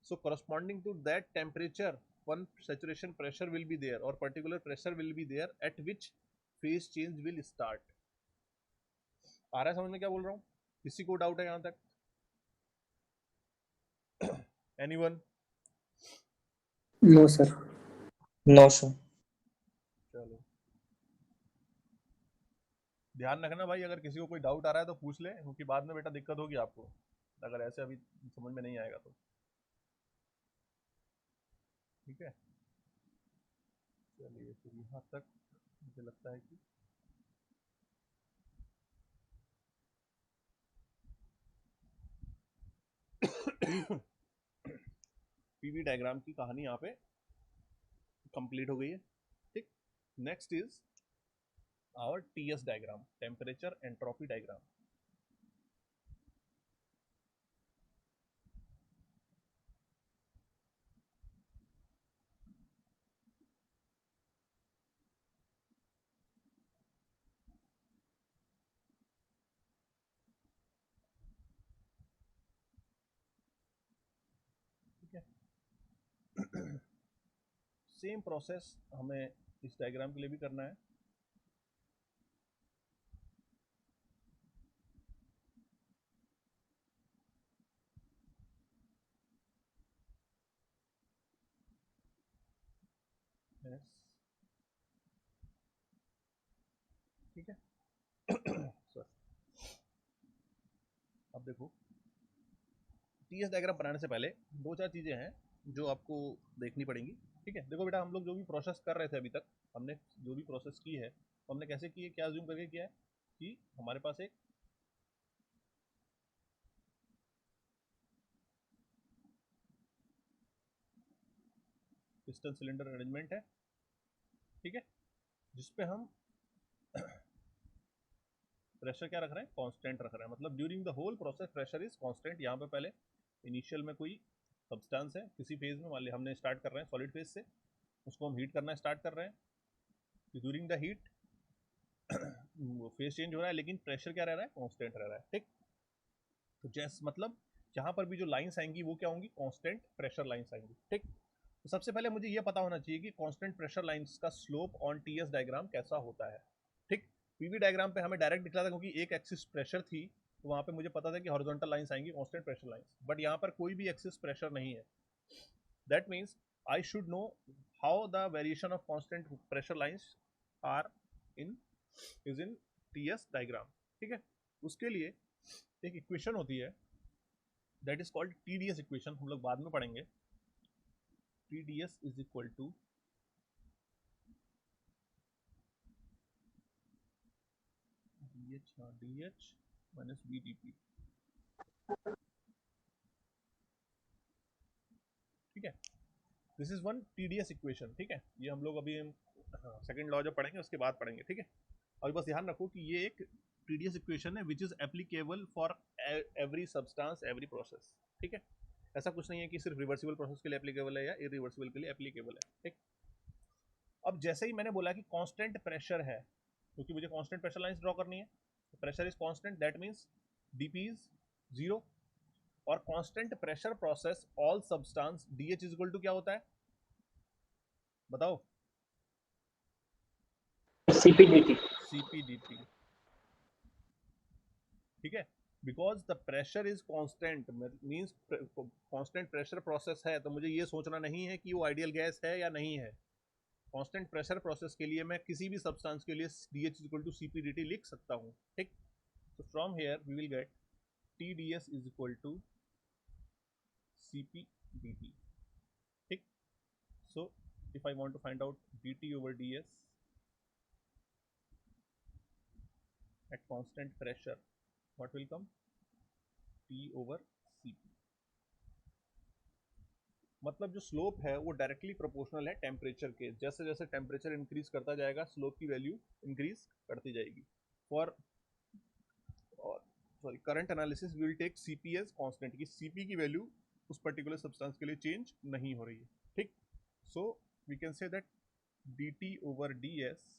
so corresponding to that temperature one saturation pressure will be there or particular pressure will be there at which phase change will start। आ रहा है समझ में क्या बोल रहा हूँ? किसी को डाउट है यहां तक? Anyone? No sir. No sir. चलो ध्यान रखना भाई, अगर किसी को कोई डाउट आ रहा है तो पूछ ले, क्योंकि बाद में बेटा दिक्कत होगी आपको अगर ऐसे अभी समझ में नहीं आएगा तो। ठीक है, चलिए फिर यहाँ तक मुझे लगता है कि पीवी डायग्राम की कहानी यहाँ पे कंप्लीट हो गई है। ठीक, next is our TS diagram, temperature entropy diagram. ठीक है, सेम प्रोसेस हमें इस डायग्राम के लिए भी करना है। yes. ठीक है सर, अब देखो टीएस डायग्राम बनाने से पहले दो चार चीजें हैं जो आपको देखनी पड़ेंगी। ठीक है, देखो बेटा, हम लोग जो भी प्रोसेस कर रहे थे अभी तक, हमने जो भी प्रोसेस की है तो हमने कैसे की है, क्या जूम करके किया है कि हमारे पास एक पिस्टन सिलेंडर अरेंजमेंट है। ठीक है, जिसपे हम प्रेशर क्या रख रहे हैं, कांस्टेंट रख रहे हैं। मतलब during the whole process pressure is constant. यहाँ पे पहले इनिशियल में कोई सब्सटेंस है किसी फेज में, मान लिया हमने स्टार्ट कर रहे हैं सॉलिड फेज से, उसको हम हीट करना स्टार्ट कर रहे हैं। During the heat phase change हो रहा है लेकिन प्रेशर क्या रह रहा है, कांस्टेंट रह रहा है। ठीक, तो जैसे मतलब यहाँ पर भी जो लाइंस आएंगी वो क्या होंगी, कांस्टेंट प्रेशर लाइंस आएंगी। ठीक, तो सबसे पहले मुझे ये पता होना चाहिए कि कांस्टेंट प्रेशर लाइंस का स्लोप ऑन टीएस डायग्राम कैसा होता है। ठीक, पीवी डायग्राम पे हमें डायरेक्ट दिख रहा था क्योंकि एक एक्सिस प्रेशर थी, तो वहां पे मुझे पता था कि हॉरिजॉन्टल लाइंस आएंगी कांस्टेंट प्रेशर लाइंस, बट यहाँ पर कोई भी एक्सिस प्रेशर नहीं है। That means I should know how the variation of constant pressure lines are in is in TS diagram. ठीक है, उसके लिए एक इक्वेशन होती है that is called TdS equation, हम लोग बाद में पढ़ेंगे। TDS is equal to DH minus VdP। ठीक है, this is one TDS equation. ठीक है, ये हम लोग अभी सेकंड लॉ जब पढ़ेंगे उसके बाद पढ़ेंगे। ठीक है, और बस ध्यान रखो कि ये एक TDS इक्वेशन है which is applicable for every substance every process. ठीक है, ऐसा कुछ नहीं है कि सिर्फ रिवर्सिबल प्रोसेस के लिए एप्लीकेबल है या इरिवर्सिबल के लिए एप्लीकेबल है। ठीक, अब जैसे ही मैंने बोला कि कांस्टेंट प्रेशर है, क्योंकि मुझे कांस्टेंट प्रेशर लाइंस ड्रॉ करनी है, pressure is constant, that means dp is 0, और constant pressure process all substance dH is equal to क्या होता है, बताओ? CPDT। CPdT। ठीक है, because the pressure is constant means constant pressure process है, तो मुझे ये सोचना नहीं है कि वो आइडियल गैस है या नहीं है। कांस्टेंट प्रेशर प्रोसेस के लिए मैं किसी भी सब्सटेंस के लिए DH is equal to CPdT लिख सकता हूँ। ठीक, so from here we will get TDS is equal to CP dt. ठीक. So if I want to find out dt over ds at constant pressure, what will come? T over CP. मतलब जो slope है वो directly proportional है temperature के. जैसे जैसे temperature increase करता जाएगा स्लोप की वैल्यू इंक्रीज करती जाएगी. For current analysis we will take CP as constant, कि सीपी की वैल्यू उस पर्टिकुलर सब्सटेंस के लिए चेंज नहीं हो रही है. ठीक. So we can say that dt over ds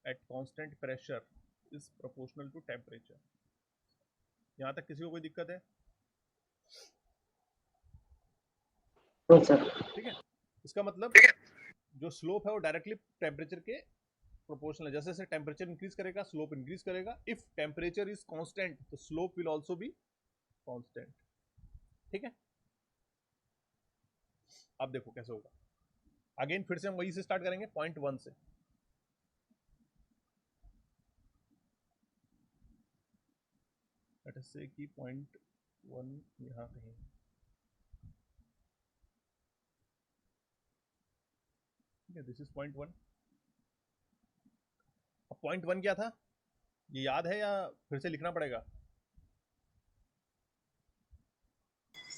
at constant pressure is proportional to temperature. यहां तक किसी को कोई दिक्कत है? ठीक है. इसका मतलब जो स्लोप है वो डायरेक्टली टेम्परेचर के प्रोपोर्शनल है. जैसे जैसे टेम्परेचर इंक्रीज करेगा स्लोप इंक्रीज करेगा. इफ टेम्परेचर इज कांस्टेंट तो slope will also be constant. ठीक है. अब देखो कैसे होगा. अगेन फिर से हम वही से स्टार्ट करेंगे पॉइंट 1 से. लेट अस से कि पॉइंट 1 यहां कहीं. This is point 1. अब पॉइंट 1 क्या था ये याद है या फिर से लिखना पड़ेगा?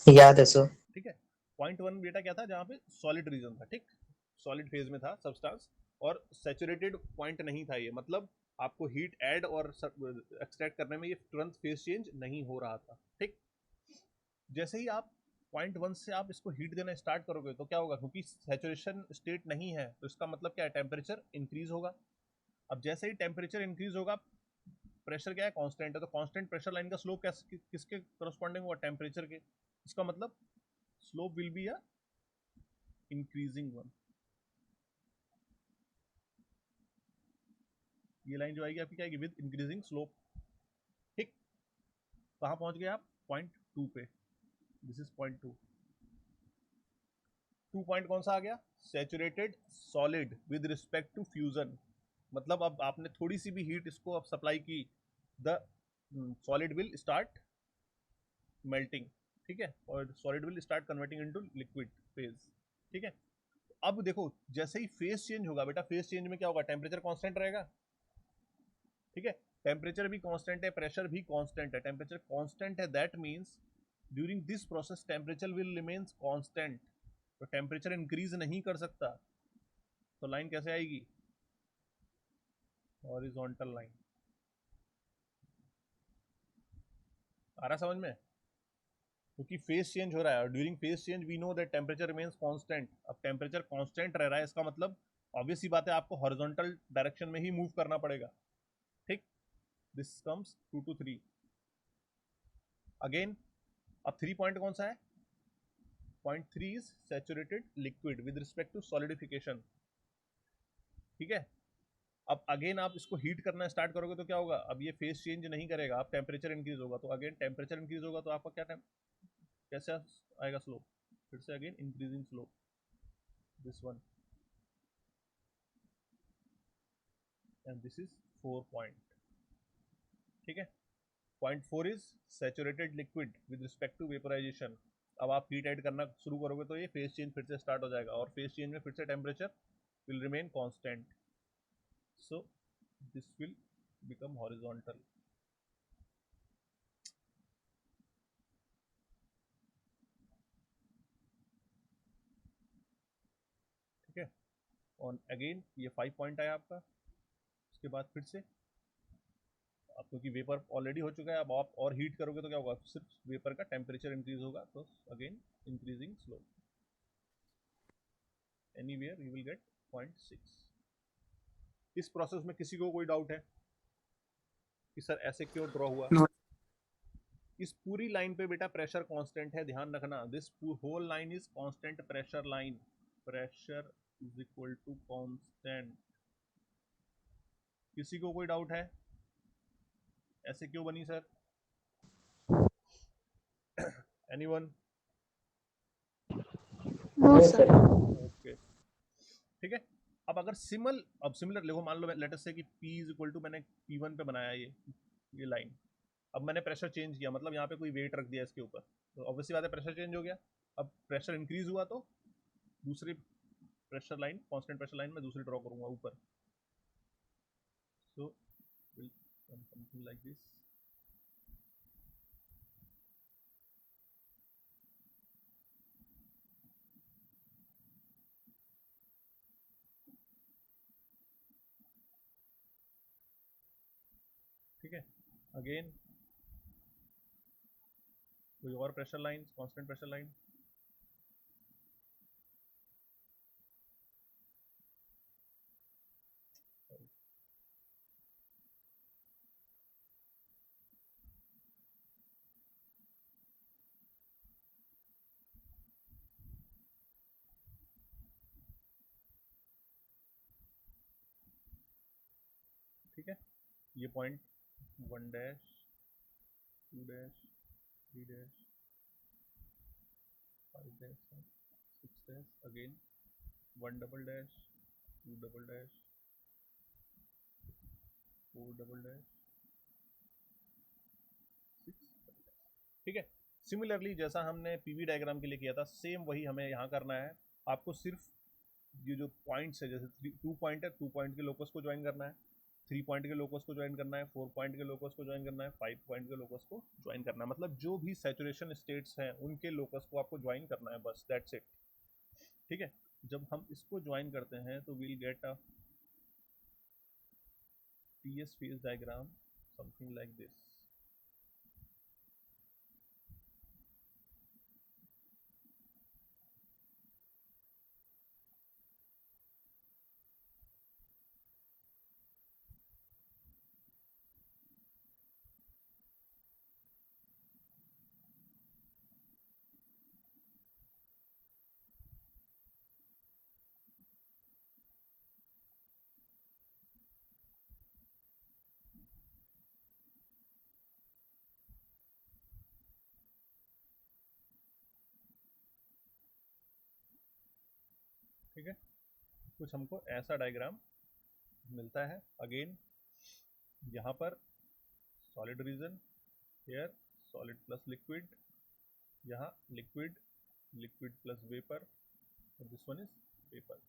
याद है सर. ठीक है. पॉइंट 1 बेटा क्या था? जहां पे सॉलिड रीजन था. ठीक. सॉलिड फेज में था सब्सटेंस और सैचुरेटेड पॉइंट नहीं था. ये मतलब आपको हीट ऐड और एक्सट्रैक्ट करने में ये तुरंत फेज चेंज नहीं हो रहा था. ठीक. जैसे ही आप पॉइंट 1 से आप इसको हीट देना स्टार्ट करोगे तो क्या होगा? क्योंकि सैचुरेशन स्टेट नहीं है तो इसका मतलब क्या है? टेम्परेचर इंक्रीज होगा. अब जैसे ही टेम्परेचर इंक्रीज होगा प्रेशर क्या है? कांस्टेंट है. तो कांस्टेंट प्रेशर लाइन का स्लोप किसके करस्पॉन्डिंग हुआ? टेम्परेचर के. इसका मतलब slope will be a increasing one. ये लाइन जो आएगी आपकी क्या आएगी? With increasing slope. ठीक. कहां पहुंच गए आप? पॉइंट 2 पे. This is point 2. 2 पॉइंट कौन सा आ गया? Saturated solid with respect to fusion. मतलब अब आपने थोड़ी सी भी हीट इसको अब सप्लाई की the solid will start melting. ठीक है. और solid will start converting into liquid phase. ठीक है. अब देखो जैसे ही फेज चेंज होगा बेटा, फेज चेंज में क्या होगा? टेम्परेचर कांस्टेंट रहेगा. ठीक है. टेम्परेचर भी कांस्टेंट है, प्रेशर भी कांस्टेंट है. टेम्परेचर कांस्टेंट है that means during this process temperature will remains constant. तो टेम्परेचर इंक्रीज नहीं कर सकता. तो लाइन कैसे आएगी? Horizontal line. आ रहा समझ में? क्योंकि फेज चेंज हो रहा है और during phase change we know that temperature remains constant. अब टेम्परेचर कांस्टेंट रह रहा है इसका मतलब ऑब्वियस सी बात है आपको हॉरिजॉन्टल डायरेक्शन में ही मूव करना पड़ेगा. ठीक. This comes 2 to 3. अगेन अब 3 पॉइंट कौन सा है? Point 3 is saturated liquid with respect to solidification. ठीक है. अब अगेन आप इसको हीट करना स्टार्ट करोगे तो क्या होगा? अब ये फेज चेंज नहीं करेगा. अब टेम्परेचर इंक्रीज होगा. तो अगेन टेम्परेचर इंक्रीज होगा तो आपका क्या कैसे आएगा स्लोप? फिर से again increasing slope. This one and this is 4 point. ठीक है. Point 4 is saturated liquid with respect to vaporisation. अब आप हीट ऐड करना शुरू करोगे तो ये फेज चेंज फिर से स्टार्ट हो जाएगा और फेज चेंज में फिर से temperature will remain constant. So this will become horizontal. ठीक है. और अगेन ये 5 पॉइंट आया आपका. उसके बाद फिर से अब क्योंकि वेपर ऑलरेडी हो चुका है अब आप और हीट करोगे तो क्या होगा? सिर्फ वेपर का टेम्परेचर इंक्रीज होगा. तो again increasing slope. Anywhere you will get 0.6. इस प्रोसेस में किसी को कोई डाउट है कि सर ऐसे क्यों ड्रॉ हुआ? No. इस पूरी लाइन पे बेटा प्रेशर कांस्टेंट है. ध्यान रखना this whole line is constant pressure line. Pressure is equal to constant. किसी को कोई डाउट है ऐसे क्यों बनी sir? Anyone? No sir. Okay. ठीक है. अब अगर सिमिलर देखो मान लो लेट अस से कि P इज इक्वल टू मैंने P1 पे बनाया ये लाइन. अब मैंने प्रेशर चेंज किया, मतलब यहाँ पे कोई वेट रख दिया इसके ऊपर, तो ऑब्वियसली बात है प्रेशर चेंज हो गया। अब प्रेशर इंक्रीज हुआ तो दूसरी pressure line, constant pressure line में दूसरी ड्रॉ करूंगा ऊपर। So will something like this. ठीक है, अगेन कोई और pressure line, constant pressure line, ठीक है। ये point 1 dash 2 dash 3 dash 5 dash 6 dash, again 1 double dash 2 double dash 4 double dash 6 double dash. ठीक है, सिमिलरली जैसा हमने पीवी डायग्राम के लिए किया था सेम वही हमें यहाँ करना है। आपको सिर्फ ये जो पॉइंट्स है, जैसे 2 पॉइंट है, 2 पॉइंट के लोकस को ज्वाइन करना है, 3 पॉइंट के लोकस को ज्वाइन करना है, 4 पॉइंट के लोकस को ज्वाइन करना है, 5 पॉइंट के लोकस को ज्वाइन करना है। मतलब जो भी सैचुरेशन स्टेट्स हैं उनके लोकस को आपको ज्वाइन करना है, बस दैट्स इट। ठीक है, जब हम इसको ज्वाइन करते हैं तो we'll get a TS phase diagram something like this। ठीक है, कुछ हमको ऐसा डायग्राम मिलता है। अगेन यहाँ पर solid region, here solid plus liquid, यहाँ लिक्विड, लिक्विड प्लस वेपर, और दिस वन इज वेपर।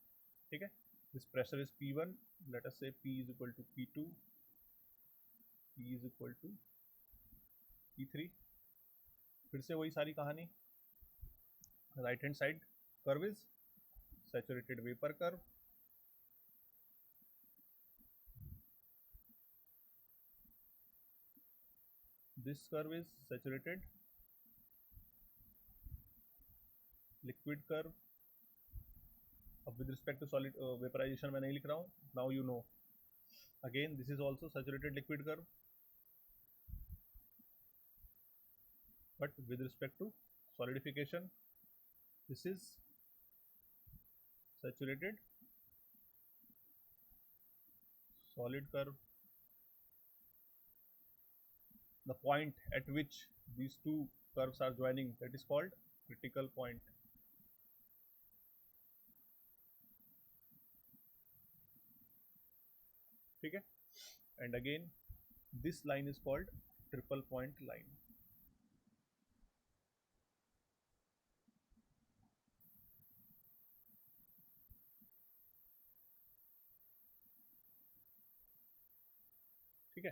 ठीक है, this pressure is P1, let us say P is equal to P2, P is equal to P3। फिर से वही सारी कहानी, right hand side curve is saturated vapor curve, this curve is saturated liquid curve। अब with respect to solid vaporization मैं नहीं लिख रहा हूँ, now you know। again this is also saturated liquid curve, but with respect to solidification this is saturated solid curve। the point at which these two curves are joining, that is called critical point। ठीक है, and again this line is called triple point line। ठीक है,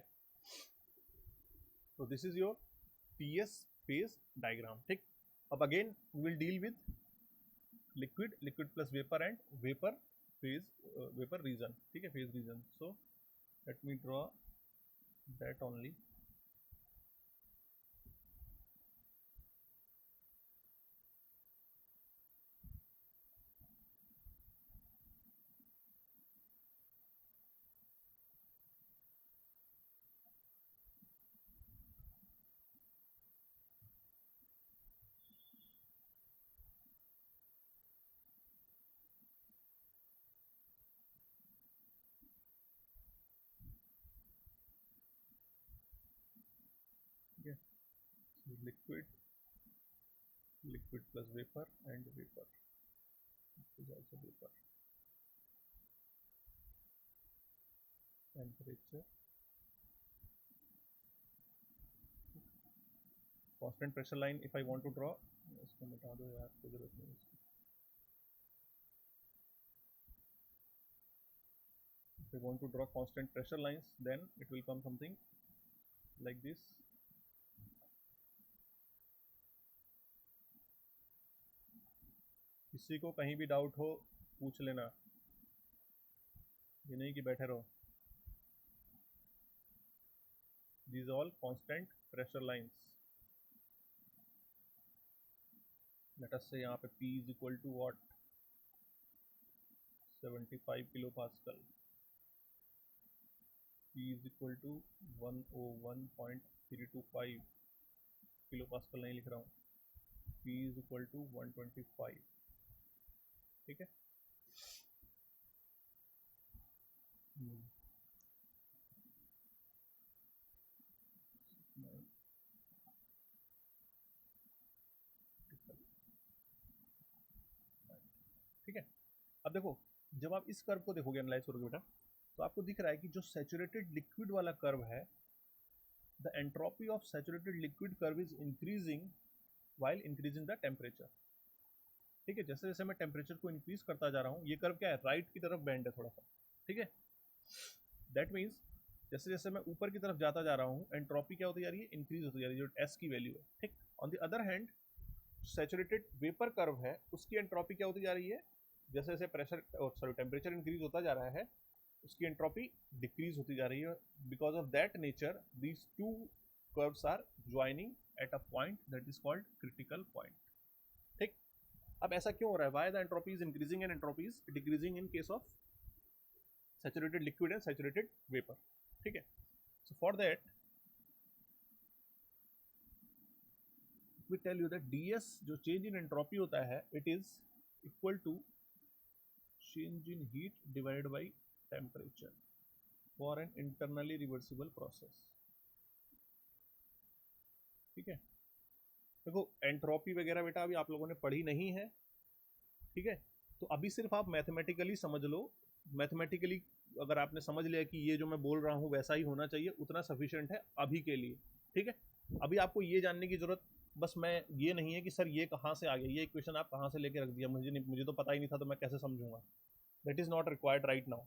तो this is your TS phase diagram। ठीक, अब again we will deal with liquid, liquid plus vapor and vapor phase, vapor region। ठीक है, phase region। so let me draw that only। ठीक है, so liquid, liquid plus vapor and vapor, this is also vapor। temperature constant pressure line if I want to draw, इसको मिटा दो यार, कोई जरूरत नहीं है। If you want to draw constant pressure lines, then it will come something like this. किसी को कहीं भी डाउट हो पूछ लेना, ये नहीं कि बैठे रहो। These all constant pressure lines. Let us say यहाँ पे P is equal to what? 75 kilopascal. P is equal to 101.325 kilopascal नहीं लिख रहा हूँ, P is equal to 125, ठीक है। ठीक है, अब देखो जब आप इस कर्व को देखोगे एनालाइज करोगे बेटा, तो आपको दिख रहा है कि जो सैचुरेटेड लिक्विड वाला कर्व है, the entropy of saturated liquid curve is increasing while increasing the temperature. ठीक है, जैसे जैसे मैं टेम्परेचर को इंक्रीज करता जा रहा हूँ, ये कर्व क्या है, राइट की तरफ बेंड है थोड़ा सा, ठीक है। दैट मीन्स जैसे जैसे मैं ऊपर की तरफ जाता जा रहा हूँ, एंट्रोपी क्या होती जा रही है, इंक्रीज होती जा रही है, जो एस की वैल्यू है, ठीक। On the other hand saturated vapour curve है, उसकी एंट्रोपी क्या होती जा रही है, जैसे जैसे प्रेशर सॉरी टेम्परेचर इंक्रीज होता जा रहा है, उसकी एंट्रोपी डिक्रीज होती जा रही है। Because of that nature these two curves are joining at a point that is called critical point, ठीक। अब ऐसा क्यों हो रहा है, why the entropy is increasing and entropy is decreasing in case of saturated liquid and saturated vapour, ठीक है। So for that we tell you that ds जो change in entropy होता है, it is equal to change in heat divided by temperature for an internally reversible process, ठीक है। देखो entropy वगैरह बेटा अभी आप लोगों ने पढ़ी नहीं है, ठीक है, तो अभी सिर्फ आप मैथमेटिकली समझ लो। मैथमेटिकली अगर आपने समझ लिया कि ये जो मैं बोल रहा हूँ वैसा ही होना चाहिए, उतना सफिशिएंट है अभी के लिए, ठीक है। अभी आपको ये जानने की जरूरत बस मैं ये नहीं है कि सर ये कहाँ से आ गया, ये इक्वेशन आप कहाँ से लेके रख दिया, मुझे तो पता ही नहीं था, तो मैं कैसे समझूंगा। That is not required right now.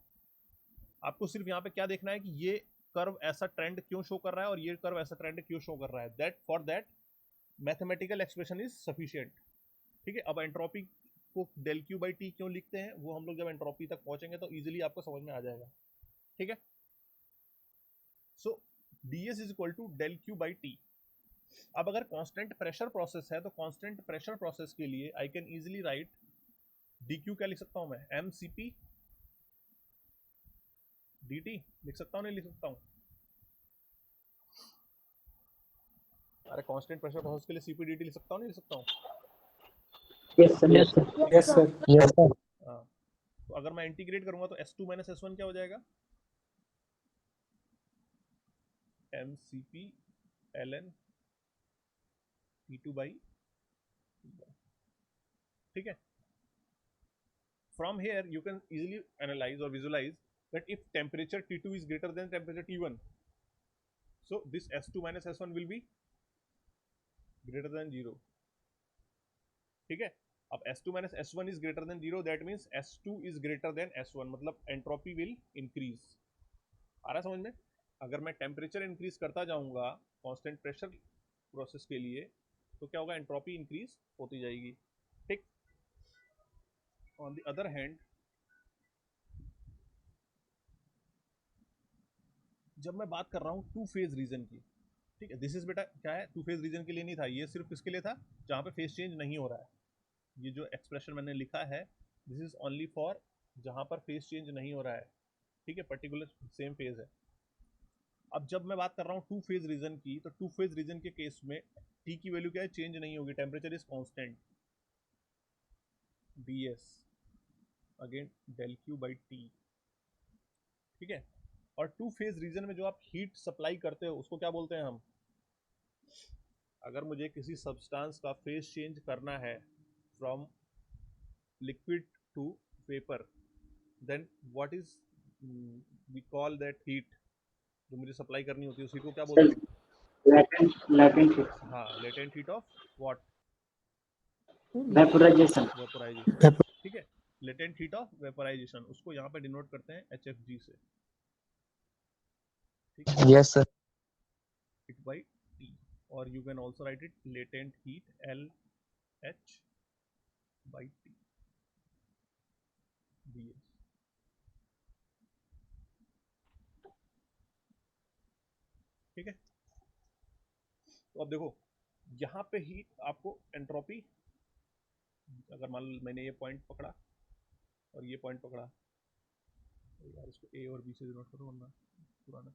आपको सिर्फ यहाँ पे क्या देखना है कि ये कर्व ऐसा ट्रेंड क्यों शो कर रहा है और ये कर्व ऐसा ट्रेंड क्यों शो कर रहा है, that for that mathematical expression is sufficient, ठीक है। अब एंट्रोपी को डेल क्यू बाई टी क्यों लिखते हैं, वो हम लोग जब एंट्रोपी तक पहुंचेंगे तो इजीली आपको समझ में आ जाएगा, ठीक है। So ds is equal to del Q by T. अब अगर कांस्टेंट प्रेशर प्रोसेस है, तो कांस्टेंट प्रेशर प्रोसेस के लिए I can easily right dq क्या लिख सकता हूं मैं, mcp dt लिख सकता हूं, नहीं लिख सकता हूं। अरे कांस्टेंट प्रेशर प्रोसेस के लिए cp dt लिख सकता हूं, नहीं लिख सकता हूं। Yes sir, yes sir, yes sir, yes sir. हाँ, तो अगर मैं इंटीग्रेट करूंगा तो s2 माइनस s1 क्या हो जाएगा, mcp ln T2 by, ठीक है। From here you can easily analyze or visualize that if temperature T2 is greater than temperature T1, so this S2 minus S1 will be greater than 0, ठीक है। अब S2 minus S1 is greater than 0, that means S2 is greater than S1, मतलब entropy will increase। आ रहा समझ में? अगर मैं temperature increase करता जाऊंगा कांस्टेंट प्रेशर प्रोसेस के लिए, तो क्या होगा, एंट्रोपी इंक्रीज होती जाएगी, ठीक। ऑन द अदर हैंड जब मैं बात कर रहा हूँ टू फेज रीजन की, ठीक है, दिस इज बेटा क्या है, टू फेज रीजन के लिए नहीं था, ये सिर्फ किसके लिए था, जहाँ पे फेज चेंज नहीं हो रहा है। ये जो एक्सप्रेशन मैंने लिखा है, दिस इज ओनली फॉर जहाँ पर फेज चेंज नहीं हो रहा है, ठीक है, पर्टिकुलर सेम फेज है। अब जब मैं बात कर रहा हूँ टू फेज रीजन की, तो टू फेज रीजन के केस में टी की वैल्यू क्या है, चेंज नहीं होगी, temperature is constant, ds again del Q by T, ठीक है। और टू फेज रीजन में जो आप हीट सप्लाई करते हो उसको क्या बोलते हैं हम, अगर मुझे किसी सब्सटेंस का फेज चेंज करना है from liquid to vapour, then what is we call that heat, जो मुझे सप्लाई करनी होती है उसी को क्या बोलते हैं, latent heat, हाँ, latent heat of what? vaporization. Vaporisation, ठीक है। लेटेंट हीट ऑफ वेपोराइजेशन, उसको यहाँ पे डिनोट करते हैं HFG से, ठीक है, Yes, sir. It by T, और you can also right it latent heat LH by T DS, ठीक है। तो अब देखो यहाँ पे हीट आपको एंट्रोपी, अगर मान लो मैंने ये पॉइंट पकड़ा और ये पॉइंट पकड़ा, तो यार इसको A और B से डिनोट करो वरना पुराना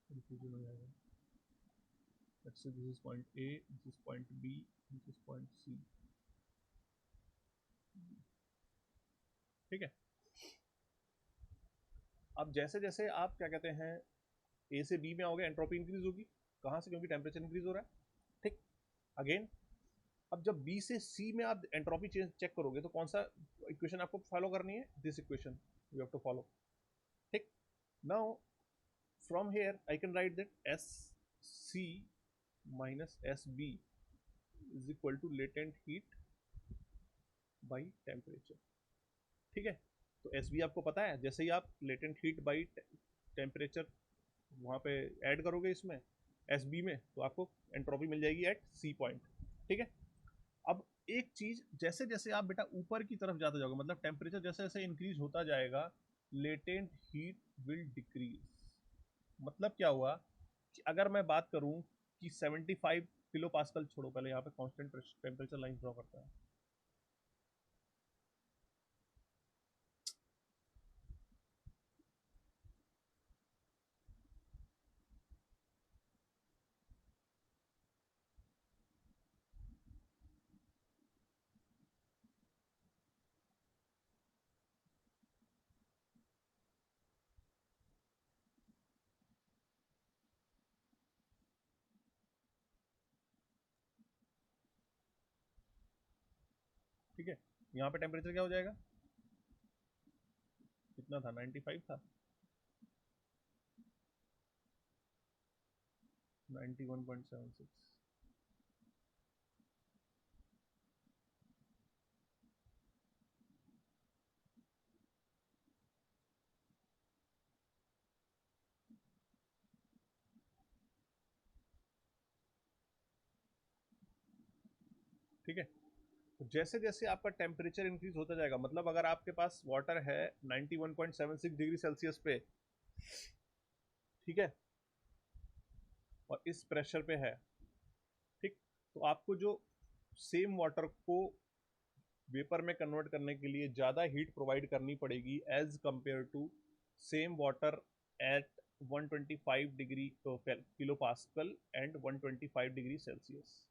कंफ्यूजन हो जाएगा। Let's say this is point A, this is point B, this is point C, ठीक है। अब जैसे जैसे आप क्या कहते हैं A से B में आओगे, एंट्रोपी इंक्रीज होगी, कहाँ से? क्योंकि टेम्परेचर इंक्रीज हो रहा है, ठीक। अगेन अब जब B से C में आप एंट्रोपी चेक करोगे तो कौन सा इक्वेशन आपको फॉलो करनी है? This equation you have to follow, ठीक। Now from here I can write that SC minus SB is equal to latent heat by temperature, ठीक है। तो SB आपको पता है, जैसे ही आप latent heat by temperature वहाँ पे ऐड करोगे इसमें SB में, तो आपको एंट्रोपी मिल जाएगी एट C पॉइंट, ठीक है। अब एक चीज, जैसे जैसे आप बेटा ऊपर की तरफ जाते जाओगे, मतलब टेम्परेचर जैसे जैसे इंक्रीज होता जाएगा, लेटेंट हीट विल डिक्रीज। मतलब क्या हुआ कि अगर मैं बात करूं कि 75 किलो पास्कल, छोड़ो पहले यहाँ पे कांस्टेंट टेम्परेचर लाइन ड्रॉ करता है, ठीक है। यहाँ पे टेम्परेचर क्या हो जाएगा? कितना था? 95 था, 91.76, ठीक है। तो जैसे जैसे आपका टेम्परेचर इंक्रीज होता जाएगा, मतलब अगर आपके पास वाटर है 91.76 डिग्री सेल्सियस पे, ठीक है, और इस प्रेशर पे है, ठीक, तो आपको जो सेम वाटर को वेपर में कन्वर्ट करने के लिए ज़्यादा हीट प्रोवाइड करनी पड़ेगी as compare to same water at 125 degree kilo pascal and 125 degree Celsius.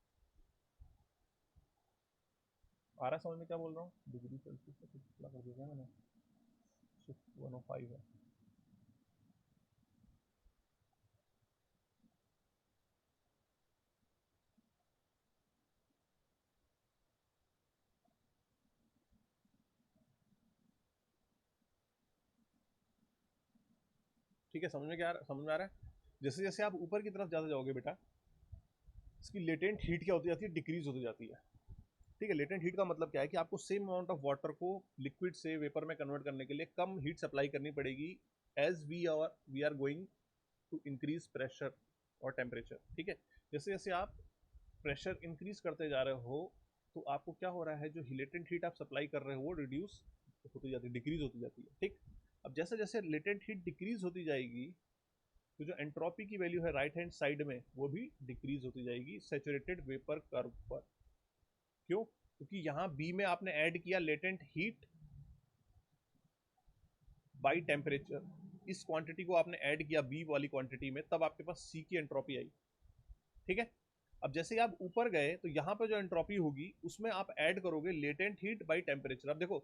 आ रहा समझ में क्या बोल रहा हूँ? डिग्री सेल्सियस का कुछ कर दिया मैंने, 105 है, ठीक है। समझ में आ रहा है? जैसे जैसे आप ऊपर की तरफ जाते जाओगे बेटा, इसकी लेटेंट हीट क्या होती जाती है? डिक्रीज होती जाती है, ठीक है। लेटेंट हीट का मतलब क्या है कि आपको सेम अमाउंट ऑफ वाटर को लिक्विड से वेपर में कन्वर्ट करने के लिए कम हीट सप्लाई करनी पड़ेगी as we are going to increase pressure और टेम्परेचर, ठीक है। जैसे जैसे आप प्रेशर इंक्रीज करते जा रहे हो, तो आपको क्या हो रहा है, जो लेटेंट हीट आप सप्लाई कर रहे हो वो रिड्यूस होती जाती है, डिक्रीज होती जाती है, ठीक। अब जैसे जैसे लेटेंट हीट डिक्रीज होती जाएगी, तो जो एंट्रोपी की वैल्यू है राइट हैंड साइड में, वो भी डिक्रीज होती जाएगी सैचुरेटेड वेपर कर्व पर। क्यों? क्योंकि यहाँ बी में आपने ऐड किया लेटेंट हीट बाई टेम्परेचर, इस क्वांटिटी को आपने ऐड किया बी वाली क्वांटिटी में, तब आपके पास सी की एंट्रोपी आई, ठीक है। अब जैसे ही आप ऊपर गए, तो यहाँ पे जो एंट्रोपी होगी उसमें आप ऐड करोगे लेटेंट हीट बाई टेम्परेचर। अब देखो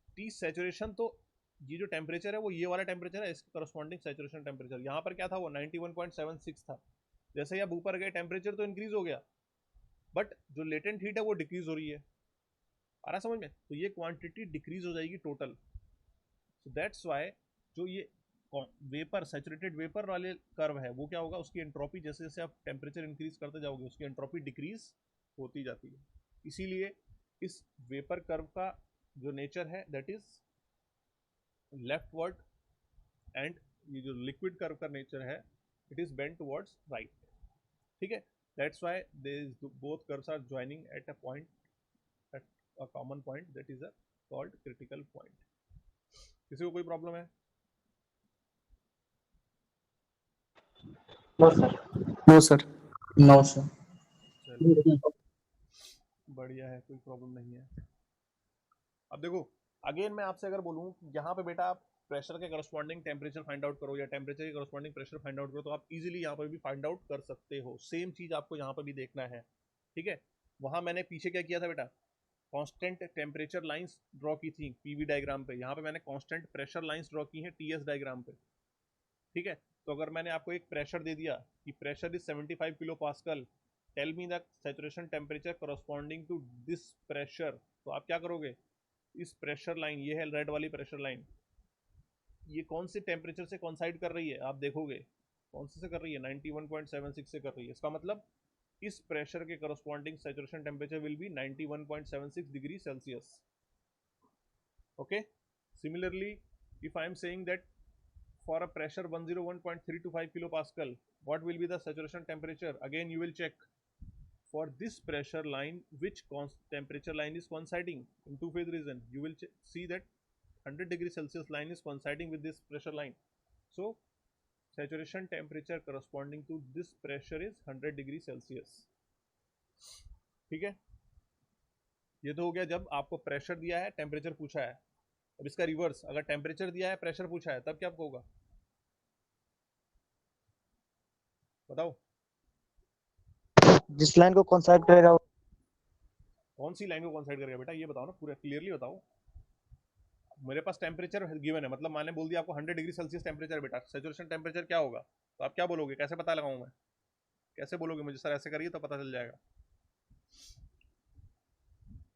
टी सैचुरेशन, तो ये जो टेम्परेचर है वो ये वाला टेम्परेचर है, इसके करस्पॉन्डिंग सैचुरेशन टेम्परेचर यहाँ पर क्या था, वो 91.76 था। जैसे ही आप ऊपर गए, टेम्परेचर तो इंक्रीज हो गया, बट जो लेटेंट हीट है वो डिक्रीज हो रही है। आ रहा समझ में? तो ये क्वांटिटी डिक्रीज हो जाएगी टोटल। सो दैट्स वाई जो ये वेपर सैचुरेटेड वेपर वाले कर्व है वो क्या होगा, उसकी एंट्रोपी जैसे जैसे आप टेम्परेचर इंक्रीज करते जाओगे उसकी एंट्रोपी डिक्रीज होती जाती है। इसीलिए इस वेपर कर्व का जो नेचर है दैट इज लेफ्टवर्ड, एंड ये जो लिक्विड कर्व का नेचर है it is bend towards right. ठीक है, that's why there is both curves are joining at a point, at a common point that is a called critical point. किसी को कोई problem है? No sir. No sir. No sir. चलिए बढ़िया है, कोई प्रॉब्लम नहीं है। अब देखो अगेन मैं आपसे अगर बोलूँ यहाँ पे बेटा आप प्रेशर के करस्पॉन्डिंग टेम्परेचर फाइंड आउट करो या टेम्परेचर के करस्पॉन्डिंग प्रेशर फाइंड आउट करो तो आप इजीली यहाँ पर भी फाइंड आउट कर सकते हो। सेम चीज आपको यहाँ पर भी देखना है। ठीक है, वहां मैंने पीछे क्या किया था बेटा, कांस्टेंट टेम्परेचर लाइंस ड्रॉ की थी पीवी डायग्राम पे, यहाँ पे मैंने कांस्टेंट प्रेशर लाइंस ड्रॉ की हैं टीएस डायग्राम पे। ठीक है, तो अगर मैंने आपको एक प्रेशर दे दिया कि pressure is 75 kilopascal, tell me the saturation temperature corresponding to this pressure, तो आप क्या करोगे, इस प्रेशर लाइन, ये है रेड वाली प्रेशर लाइन, ये कौन से टेम्परेचर से कॉन्साइड कर रही है, आप देखोगे कौन से कर रही है, 91.76 से कर रही है। इसका मतलब इस प्रेशर के corresponding saturation temperature will be 91.76 degree Celsius. Okay, similarly if I am saying that for a pressure 101.325 kilopascal, what will be the saturation temperature, again you will check for this pressure line which temperature line is coinciding in two phase region, you will see that 100 degree Celsius line is coinciding with this pressure line, so saturation temperature corresponding to this pressure is 100 degree Celsius। ठीक है, ये तो हो गया जब आपको pressure दिया है टेम्परेचर पूछा है। अब इसका रिवर्स, अगर टेम्परेचर दिया है प्रेशर पूछा है तब क्या आपको होगा बताओ, जिस लाइन को कॉन्साइड करेगा कौन सी लाइन को कॉन्साइड करेगा बेटा, ये बताओ ना, पूरा क्लियरली बताओ। मेरे पास टेम्परेचर गिवन है, मतलब मैंने बोल दिया आपको 100 डिग्री सेल्सियस टेम्परेचर बेटा, सैचुरेशन टेम्परेचर क्या होगा, तो आप क्या बोलोगे, कैसे पता लगाऊं मैं, कैसे बोलोगे मुझे सर ऐसे करिए तो पता चल जाएगा,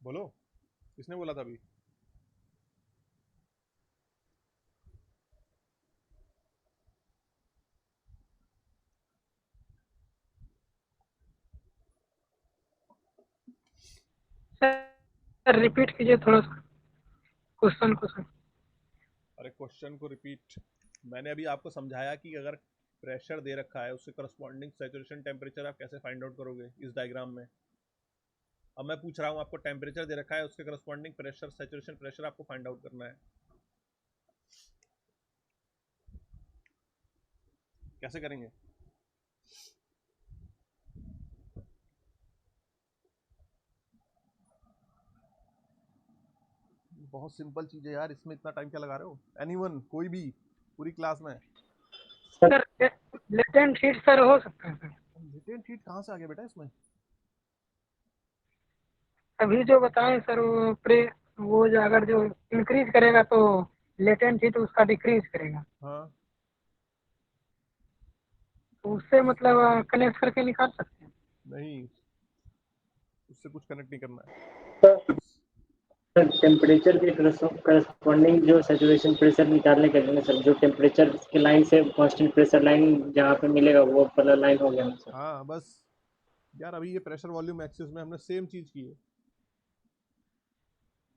बोलो किसने बोला था अभी? सर रिपीट कीजिए थोड़ा सा क्वेश्चन को सर। अरे क्वेश्चन को रिपीट, मैंने अभी आपको समझाया कि अगर प्रेशर दे रखा है उससे करस्पॉन्डिंग सैचुरेशन टेम्परेचर आप कैसे फाइंड आउट करोगे इस डायग्राम में। अब मैं पूछ रहा हूँ आपको टेम्परेचर दे रखा है उसके करस्पॉन्डिंग प्रेशर सैचुरेशन प्रेशर आपको फाइंड आउट करना है, कैसे करेंगे? बहुत सिंपल चीज है यार, इसमें इतना टाइम क्या लगा रहे हो, एनीवन कोई भी पूरी क्लास में। सर लेटेंट हीट सर हो सकता है सर? लेटेंट हीट कहाँ से आ गया बेटा इसमें? अभी जो बताएं सर वो जो अगर जो इंक्रीज करेगा तो लेटेंट हीट उसका डिक्रीज करेगा, हाँ तो उससे मतलब कनेक्ट करके निकाल सकते हैं? नहीं, उससे कुछ कनेक्ट नहीं करना है। सर टेम्परेचर के करस्पॉन्डिंग जो सैचुरेशन प्रेशर निकालने के लिए सर, जो टेम्परेचर की लाइन से कांस्टेंट प्रेशर लाइन जहाँ पे मिलेगा वो वाला लाइन हो गया सर। हाँ बस यार, अभी ये प्रेशर वॉल्यूम एक्सिस में हमने सेम चीज की है,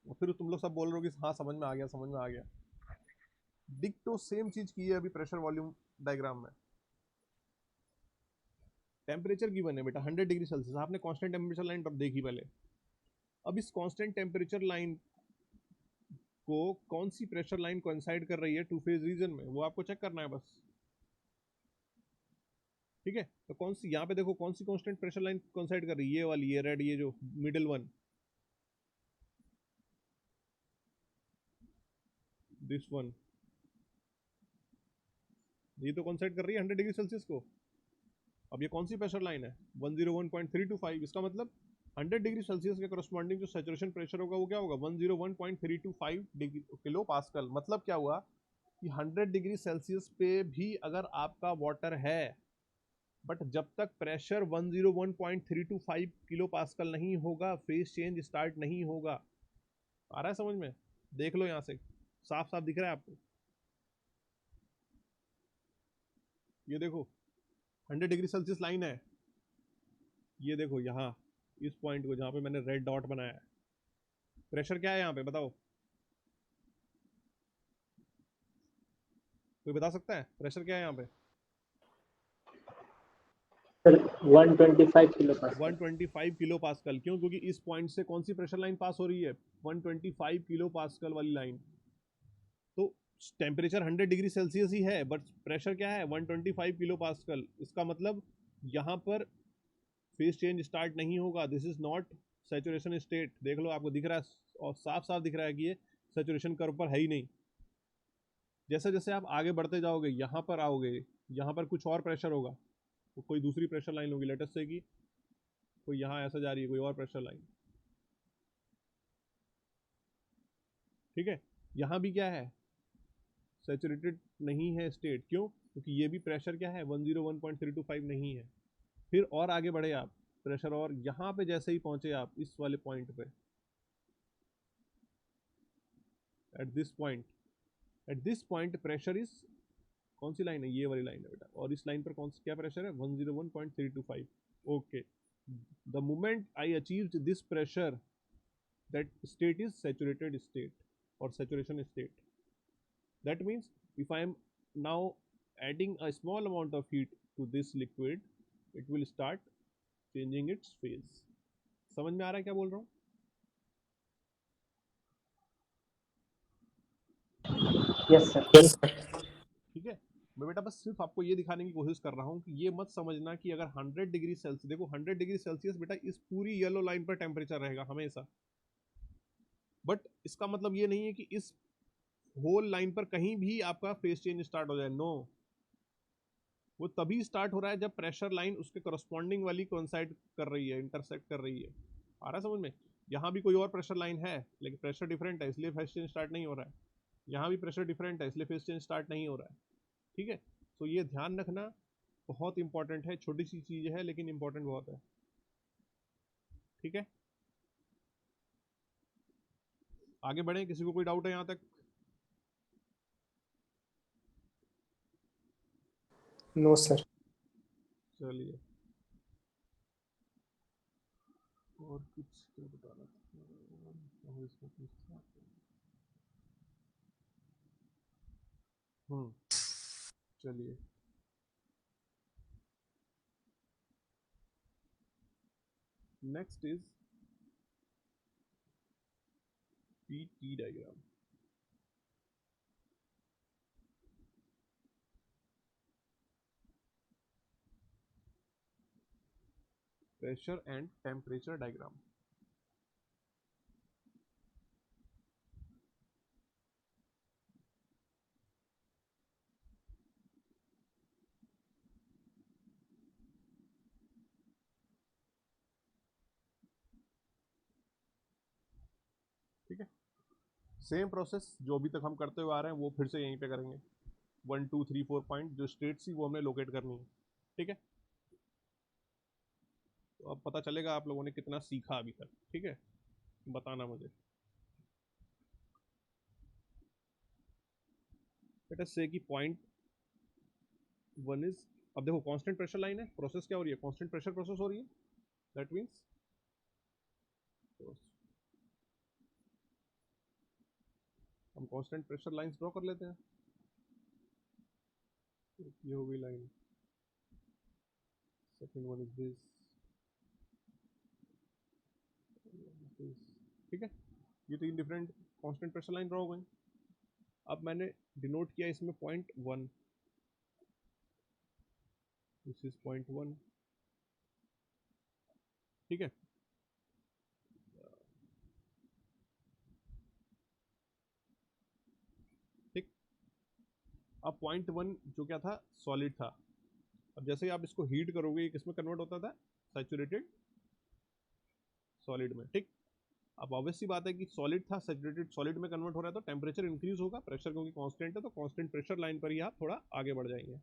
और फिर तुम लोग सब बोल रहे हो कि हाँ समझ में आ गया समझ में आ गया, डिक्टो सेम चीज की है अभी प्रेशर वॉल्यूम डायग्राम में। टेम्परेचर गिवन है बेटा 100 डिग्री सेल्सियस, आपने कांस्टेंट टेम्परेचर लाइन देखी पहले, अब इस कांस्टेंट टेम्परेचर लाइन को कौन सी प्रेशर लाइन कोइंसाइड कर रही है टू फेज रीजन में, वो आपको चेक करना है बस। ठीक है, तो कौन सी, यहाँ पे देखो कौन सी कांस्टेंट प्रेशर लाइन कोइंसाइड कर रही है, ये वाली, ये रेड, ये जो मिडिल वन, दिस वन, ये तो कोइंसाइड कर रही है 100 डिग्री सेल्सियस को। अब ये कौन सी प्रेशर लाइन है, 101.325, इसका मतलब 100 डिग्री सेल्सियस के करस्पॉन्डिंग जो सैचुरेशन प्रेशर होगा वो क्या होगा, 101.325 डिग्री किलो पास्कल। मतलब क्या हुआ कि 100 डिग्री सेल्सियस पे भी अगर आपका वाटर है, बट जब तक प्रेशर 101.325 किलो पास्कल नहीं होगा फेज चेंज स्टार्ट नहीं होगा। आ रहा है समझ में? देख लो यहाँ से साफ साफ दिख रहा है आपको। ये देखो 100 डिग्री सेल्सियस लाइन है, ये देखो यहाँ इस पॉइंट को जहाँ पे मैंने रेड डॉट बनाया है, प्रेशर क्या है यहाँ पे बताओ, कोई बता सकता है प्रेशर क्या है यहाँ पे? Sir 125 kilo pascal. 125 kilo pascal. क्यों? क्योंकि इस पॉइंट से कौन सी प्रेशर लाइन पास हो रही है? 125 किलो पास्कल वाली लाइन। तो टेम्परेचर 100 डिग्री सेल्सियस ही है, बट प्रेशर क्या है? 125 किलो पास्कल। इसका मतलब यहाँ पर फेज चेंज स्टार्ट नहीं होगा। This is not saturation state. देख लो, आपको दिख रहा है और साफ साफ दिख रहा है कि ये सैचुरेशन कर्व पर है ही नहीं। जैसे जैसे आप आगे बढ़ते जाओगे, यहाँ पर आओगे, यहाँ पर कुछ और प्रेशर होगा, तो कोई दूसरी प्रेशर लाइन होगी, लेटेस्ट से कि कोई यहाँ ऐसा जा रही है, कोई और प्रेशर लाइन, ठीक है। यहाँ भी क्या है? सैचुरेटेड नहीं है स्टेट। क्यों? क्योंकि ये भी प्रेशर क्या है? 101.325 नहीं है। फिर और आगे बढ़े आप, प्रेशर और यहाँ पे जैसे ही पहुंचे आप इस वाले पॉइंट पे, at this point pressure is, कौन सी लाइन है? ये वाली लाइन है बेटा। और इस लाइन पर कौन सा क्या प्रेशर है? 101.325। Okay, the moment I achieved this pressure, that state is saturated state और saturation state. That means if I am now adding a small amount of heat to this liquid, it will start changing its phase. समझ में आ रहा है क्या बोल रहा हूँ? Yes sir. ठीक है। मैं बेटा बस सिर्फ आपको ये दिखाने की कोशिश कर रहा हूँ कि ये मत समझना कि अगर 100 डिग्री सेल्सियस, देखो 100 डिग्री सेल्सियस बेटा इस पूरी येलो लाइन पर टेम्परेचर रहेगा हमेशा, बट इसका मतलब ये नहीं है कि इस होल लाइन पर कहीं भी आपका फेज चेंज स्टार्ट हो जाए। नो, वो तभी स्टार्ट हो रहा है जब प्रेशर लाइन उसके करस्पॉन्डिंग वाली कोइंसाइड कर रही है, इंटरसेक्ट कर रही है। आ रहा है समझ में? यहाँ भी कोई और प्रेशर लाइन है, लेकिन प्रेशर डिफरेंट है, इसलिए फेज चेंज स्टार्ट नहीं हो रहा है। यहाँ भी प्रेशर डिफरेंट है, इसलिए फेज चेंज स्टार्ट नहीं हो रहा है। ठीक है, तो ये ध्यान रखना बहुत इंपॉर्टेंट है। छोटी सी चीज है लेकिन इंपॉर्टेंट बहुत है। ठीक है, आगे बढ़े। किसी को कोई डाउट है यहाँ तक? No sir. चलिए, और कुछ क्या बताना था? और इसमें कुछ था? चलिए, next is PT diagram. Pressure and temperature diagram. ठीक है, सेम प्रोसेस जो अभी तक हम करते हुए आ रहे हैं वो फिर से यहीं पे करेंगे। 1 2 3 4 पॉइंट जो स्टेट सी वो हमें लोकेट करनी है। ठीक है, तो अब पता चलेगा आप लोगों ने कितना सीखा अभी तक। ठीक है, बताना मुझे। लेट अस से कि पॉइंट 1 इज, अब देखो कांस्टेंट प्रेशर लाइन है, प्रोसेस क्या हो रही है? कांस्टेंट प्रेशर प्रोसेस हो रही है। दैट मींस हम कांस्टेंट प्रेशर लाइंस ड्रॉ कर लेते हैं। ये हो गई line. Second one is this. ठीक है, ये तीन different constant pressure line draw हो गई। अब मैंने डिनोट किया इसमें पॉइंट 1, दिस इज पॉइंट 1। ठीक है, ठीक। अब पॉइंट 1 जो क्या था? सॉलिड था। अब जैसे ही आप इसको हीट करोगे ये किसमें कन्वर्ट होता था? सैचुरेटेड सॉलिड में। ठीक, अब ऑब्वियस सी बात है कि सॉलिड था, सैचुरेटेड सॉलिड में कन्वर्ट हो रहा है, तो टेम्परेचर इंक्रीज होगा, प्रेशर क्योंकि कांस्टेंट है तो कांस्टेंट प्रेशर लाइन पर ही आप थोड़ा आगे बढ़ जाएंगे।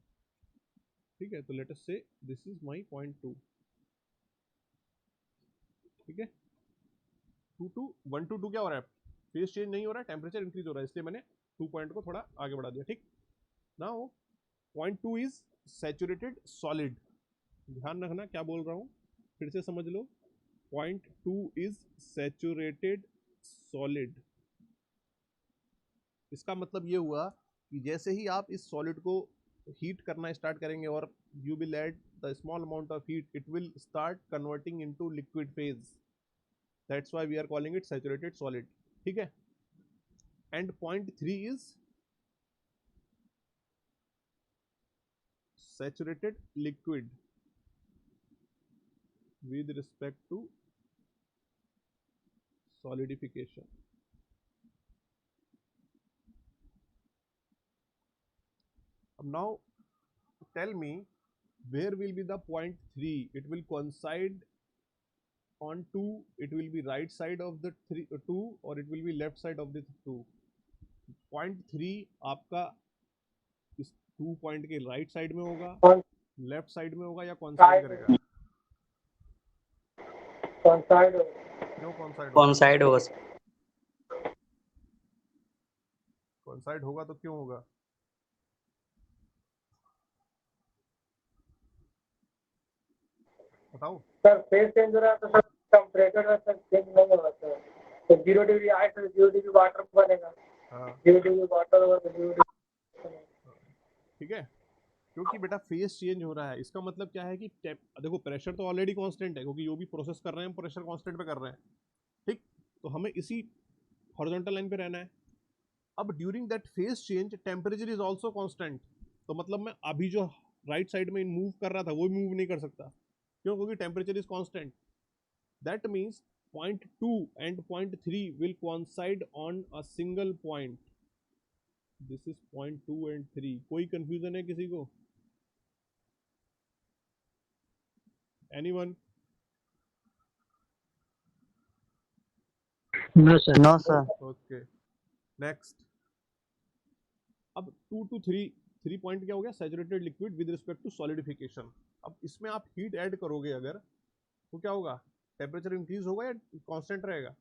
ठीक है, तो late us say this is my point 2। ठीक है, 2 टू 1 टू 2 क्या हो रहा है? फेज चेंज नहीं हो रहा है, टेम्परेचर इंक्रीज हो रहा है, इसलिए मैंने 2 पॉइंट को थोड़ा आगे बढ़ा दिया। ठीक, now point 2 is saturated solid. ध्यान रखना क्या बोल रहा हूँ, फिर से समझ लो। Point 2 is saturated solid. इसका मतलब ये हुआ कि जैसे ही आप इस सॉलिड को हीट करना स्टार्ट करेंगे और you will add the small amount of heat, it will start converting into liquid phase. That's why we are calling it saturated solid. ठीक है। And point 3 is saturated liquid with respect to solidification. Now tell me, where will be the point 3? It will coincide on 2, it will be right side of the 2 or it will be left side of the 2. Point 3 आपका इस 2 point के right side में होगा, left side में होगा, या कॉन्साइड करेगा? कॉन्साइड क्यों कॉन्साइड होगा? कॉन्साइड होगा सर। कॉन्साइड होगा तो क्यों होगा? बताओ। सर फेज चेंज हो रहा है तो सर टेम्परेचर में सर चेंज नहीं होगा सर। तो 0 डिग्री आए तो 0 डिग्री वाटर बनेगा, हाँ 0 डिग्री वाटर होगा तो 0 डिग्री। ठीक है, क्योंकि बेटा फेज चेंज हो रहा है। इसका मतलब क्या है कि देखो प्रेशर तो ऑलरेडी कांस्टेंट है, क्योंकि जो भी प्रोसेस कर रहे हैं हम प्रेशर कांस्टेंट पे कर रहे हैं। ठीक, तो हमें इसी हॉरिजॉन्टल लाइन पे रहना है। अब during that phase change temperature is also constant. तो मतलब मैं अभी जो राइट साइड में मूव कर रहा था वो मूव नहीं कर सकता, क्यों? क्योंकि temperature is constant. That means point 2 and point 3 will coincide on a single point. This is point 2 and 3। कोई कंफ्यूजन है किसी को? Anyone? No sir. No sir. Okay, next. अब 2 to 3 पॉइंट क्या हो गया? Saturated liquid with respect to solidification. अब इसमें आप हीट ऐड करोगे अगर, तो क्या होगा? टेम्परेचर इंक्रीज होगा या कांस्टेंट रहेगा?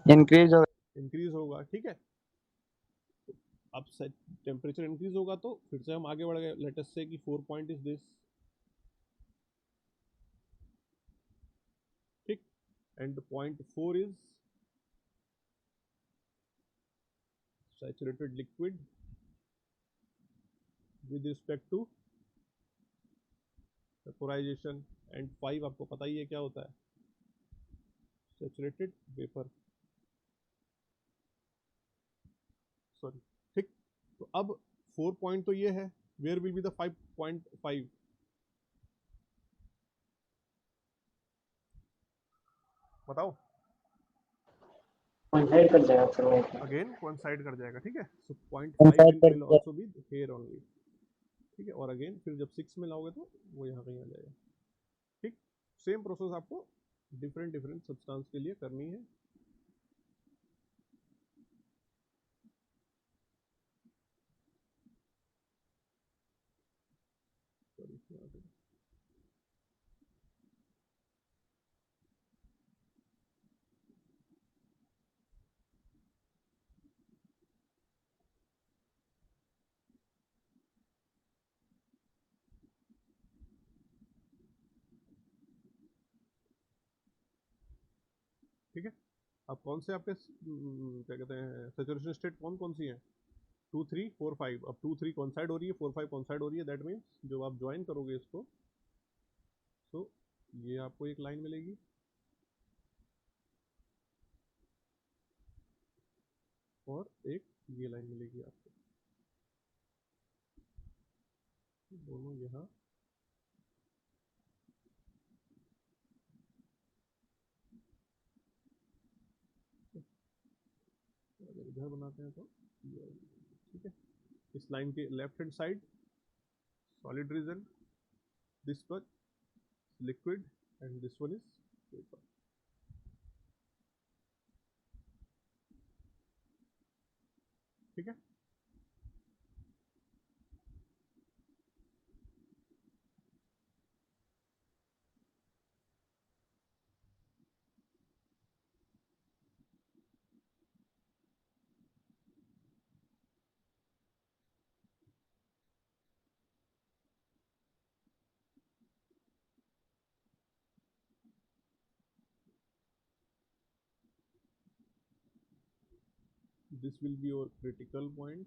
इंक्रीज हो। इंक्रीज होगा। ठीक है, अब टेम्परेचर इंक्रीज होगा तो फिर से हम आगे बढ़ गए। लेट अस से कि 4 पॉइंट इज दिस। ठीक, and point 4 is saturated liquid with respect to vaporisation. And 5 आपको पता ही है क्या होता है? Saturated vapour. सॉरी। ठीक, तो अब 4 पॉइंट तो ये है। Where will be the 5.5? बताओ। कॉन्साइड कर जाएगा सर वो। अगेन कोइंसाइड कर जाएगा। ठीक है, सो पॉइंट Coincide 5 कर विल जाएगा। Also be here only. ठीक है, और अगेन फिर जब 6 में लाओगे तो वो यहाँ कहीं आ जाएगा। ठीक, सेम प्रोसेस आपको डिफरेंट डिफरेंट सब्सटेंस के लिए करनी है। ठीक है, अब कौन से आपके क्या कहते हैं सैचुरेशन स्टेट कौन कौन सी है? 2 3 4 5। अब 2 3 कॉन्साइड हो रही है, 4 5 कॉन्साइड हो रही है। दैट मीन्स जब आप ज्वाइन करोगे इसको तो ये आपको एक लाइन मिलेगी, और एक ये लाइन मिलेगी आपको। दोनों यहाँ अगर इधर बनाते हैं तो ये आएगी। ठीक है, इस लाइन के left hand side solid region, this one liquid and this one is vapour. ठीक है, this will be your critical point,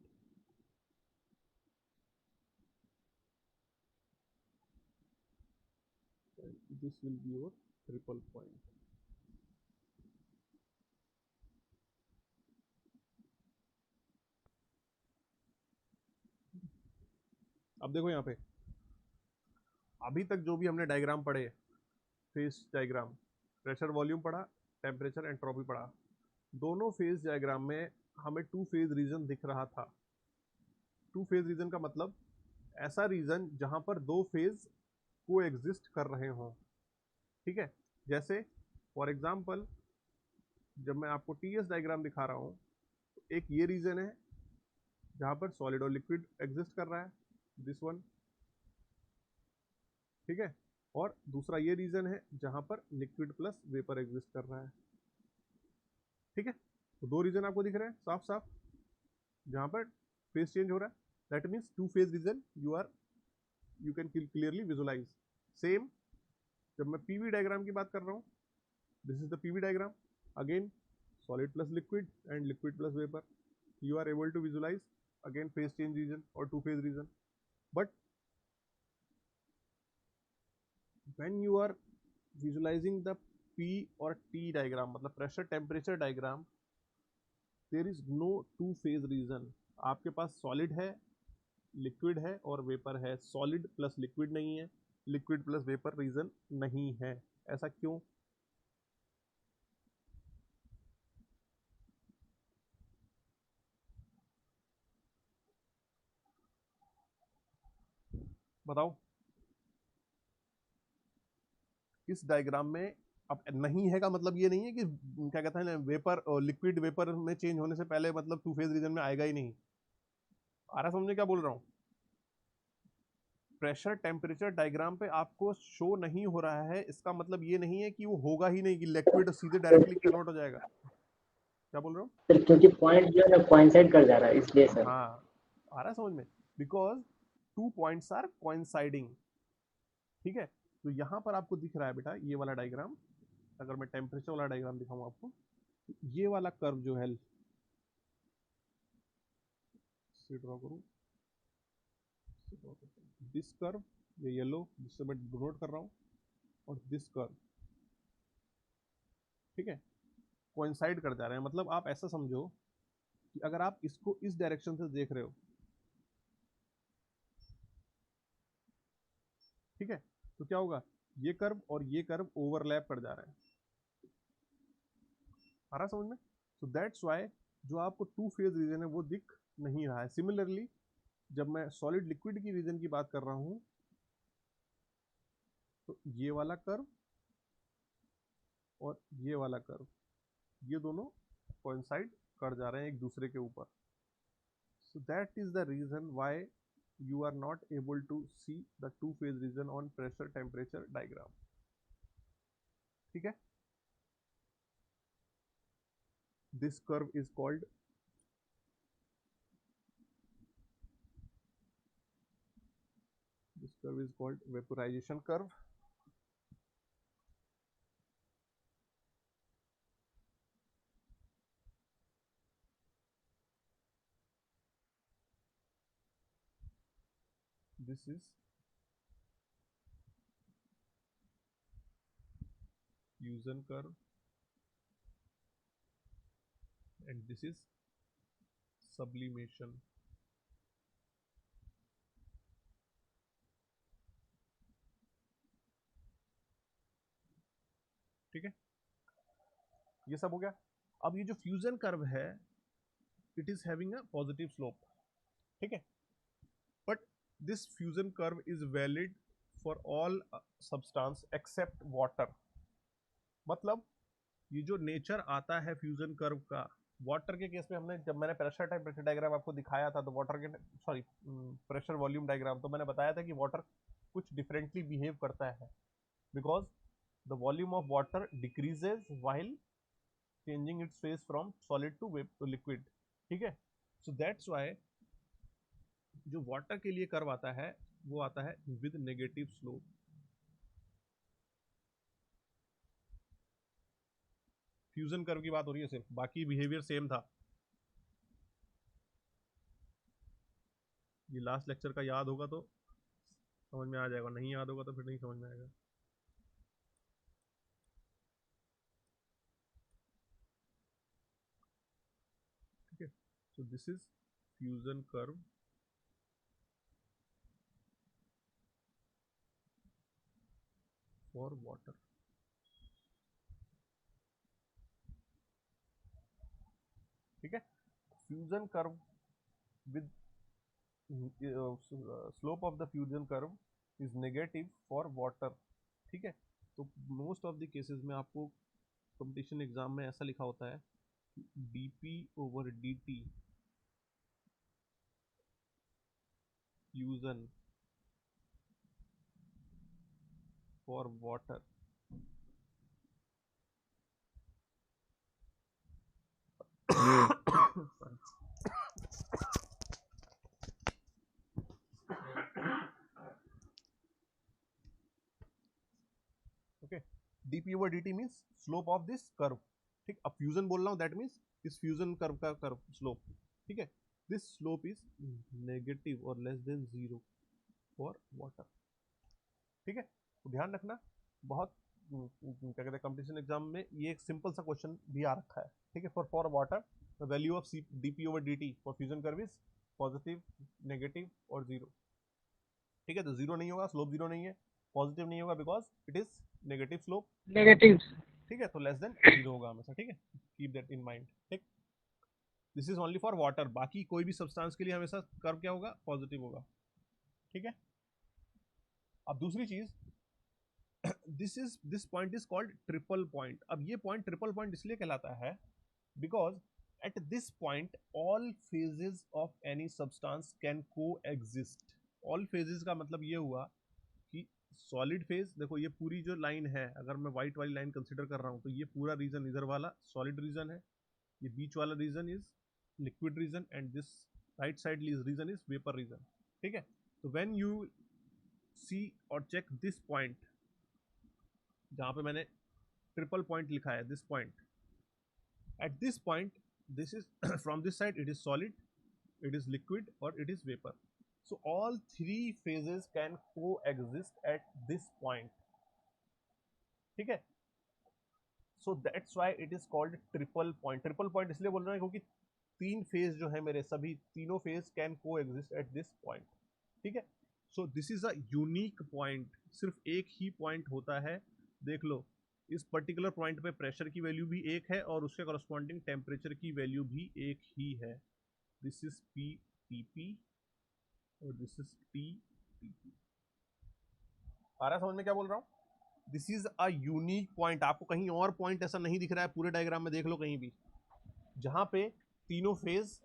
and this will be your triple point. अब देखो यहाँ पे अभी तक जो भी हमने डायग्राम पढ़े, फेज डायग्राम, प्रेशर वॉल्यूम पढ़ा, टेम्परेचर एंट्रोपी पढ़ा, दोनों फेज डायग्राम में हमें टू फेज रीजन दिख रहा था। टू फेज रीजन का मतलब ऐसा रीजन जहां पर दो फेज को एग्जिस्ट कर रहे हों, ठीक है। जैसे फॉर एग्जांपल जब मैं आपको टीएस डायग्राम दिखा रहा हूं, तो एक ये रीजन है जहां पर सॉलिड और लिक्विड एग्जिस्ट कर रहा है, दिस वन, ठीक है। और दूसरा ये रीजन है जहां पर लिक्विड प्लस वेपर एग्जिस्ट कर रहा है, ठीक है। तो दो रीजन आपको दिख रहे हैं साफ साफ जहां पर फेज चेंज हो रहा है। That means two phase region you can clearly visualise. Same जब मैं पीवी डायग्राम की बात कर रहा हूँ, this is the PV diagram, again solid plus liquid and liquid plus vapour, you are able to visualize again phase change region or two phase region. But when you are visualizing the P or T diagram, मतलब pressure temperature diagram, there is no two phase region. आपके पास solid है, liquid है और vapor है, solid plus liquid नहीं है, liquid plus vapor region नहीं है। ऐसा क्यों? बताओ। इस डायग्राम में अब नहीं है का मतलब ये नहीं है कि क्या कहते हैं वेपर और लिक्विड वेपर में चेंज होने से पहले मतलब टू फेज रीजन में आएगा ही नहीं। आ रहा समझे क्या बोल रहा हूँ? प्रेशर टेम्परेचर डायग्राम पे आपको शो नहीं हो रहा है, इसका मतलब ये नहीं है कि वो होगा ही नहीं, कि लिक्विड सीधे डायरेक्टली कन्वर्ट हो जाएगा। क्या बोल रहे हो? सर क्योंकि पॉइंट जो है ना कोइंसाइड कर जा रहा है इसलिए सर। हाँ, आ रहा है समझ में, because two points are coinciding, ठीक है। तो यहाँ पर आपको दिख रहा है बेटा ये वाला डायग्राम, अगर मैं टेम्परेचर वाला डायग्राम दिखाऊं आपको, तो ये वाला कर्व जो है, ड्रॉ करूं, दिस कर्व, ये येलो जिससे मैं डिनोट कर रहा हूं, और दिस कर्व, ठीक है, कोइंसाइड कर जा रहे हैं। मतलब आप ऐसा समझो कि अगर आप इसको इस डायरेक्शन से देख रहे हो, ठीक है, तो क्या होगा, ये कर्व और ये कर्व ओवरलैप कर जा रहे हैं। आ रहा समझ में? सो दैट्स वाई जो आपको टू फेज रीजन है वो दिख नहीं रहा है। सिमिलरली जब मैं सॉलिड लिक्विड की रीजन की बात कर रहा हूं, तो ये वाला कर्व और ये वाला कर्व, ये दोनों कोइंसाइड कर जा रहे हैं एक दूसरे के ऊपर। So that is the reason why you are not able to see the two phase region on pressure temperature diagram, ठीक है। this curve is called vaporization curve, this is fusion curve, and this is sublimation, ठीक है। ये सब हो गया। अब ये जो फ्यूजन कर्व है, it is having a positive slope, ठीक है, but this fusion curve is valid for all substance except water. मतलब ये जो नेचर आता है फ्यूजन कर्व का, वाटर के केस में हमने, जब मैंने प्रेशर टेम्परेचर डायग्राम आपको दिखाया था, तो वाटर के, सॉरी, प्रेशर वॉल्यूम डायग्राम, तो मैंने बताया था कि वाटर कुछ डिफरेंटली बिहेव करता है, because the volume of water decreases while changing its phase from solid to liquid, ठीक है। सो दैट्स वाई जो वाटर के लिए कर्व आता है वो आता है with negative slope. Fusion curve की बात हो रही है सिर्फ, बाकी बिहेवियर सेम था। ये लास्ट लेक्चर का याद होगा तो समझ में आ जाएगा, नहीं याद होगा तो फिर नहीं समझ में आएगा। ठीक है, so this is fusion curve for water. ठीक है, fusion curve with slope of the fusion curve is negative for water। ठीक है, तो मोस्ट ऑफ द केसेस में आपको कंपटीशन एग्जाम में ऐसा लिखा होता है dp over dt fusion for water okay, dp over dt means slope of this curve. ठीक, अब फ्यूजन बोल रहा हूँ, दैट मीन्स इस फ्यूजन कर्व का कर्व स्लोप। ठीक है, दिस स्लोप इज नेगेटिव और लेस देन 0 फॉर वाटर। ठीक है, तो ध्यान रखना, बहुत क्या कहते हैं कंपटीशन एग्जाम में ये एक सिंपल सा क्वेश्चन भी आ रखा है। ठीक है, for water the value of dp over dt for fusion curve is positive, negative और 0। ठीक है, तो 0 नहीं होगा, स्लोप 0 नहीं है, पॉजिटिव नहीं होगा because it is negative slope. Negative. ठीक है, तो लेस देन 0 होगा हमेशा। ठीक है, कीप दैट इन माइंड। ठीक, this is only for water, बाकी कोई भी सब्सटेंस के लिए हमेशा कर्व क्या होगा, पॉजिटिव होगा। ठीक है, अब दूसरी चीज, this point is called triple point. अब ये पॉइंट ट्रिपल पॉइंट इसलिए कहलाता है because at this point all phases of any substance can को एग्जिस्ट। ऑल फेजेस का मतलब ये हुआ कि सॉलिड फेज, देखो ये पूरी जो लाइन है, अगर मैं व्हाइट वाली लाइन कंसिडर कर रहा हूं तो ये पूरा रीजन इधर वाला सॉलिड रीजन है, ये बीच वाला region is liquid region and this right side region is vapour region. ठीक है, तो व्हेन यू सी और चेक दिस पॉइंट, जहां पे मैंने ट्रिपल पॉइंट लिखा है, this point, at this point this is from this side it is solid, it is liquid or it is vapor. So all three phases can coexist at this point. ठीक है, so that's why it is called triple point। triple point इसलिए बोल रहे हैं क्योंकि तीन phase जो है मेरे, सभी तीनों phase can coexist at this point। ठीक है, so this is a unique point। सिर्फ एक ही पॉइंट होता है, देख लो इस पर्टिकुलर पॉइंट पे प्रेशर की वैल्यू भी एक है और उसके करस्पॉन्डिंग टेम्परेचर की वैल्यू भी एक ही है। दिस इज पी टीपी और दिस इज टी टीपी। आ रहा है समझ में क्या बोल रहा हूँ? This is a unique point. आपको कहीं और पॉइंट ऐसा नहीं दिख रहा है पूरे डायग्राम में, देख लो कहीं भी जहां पे तीनों फेज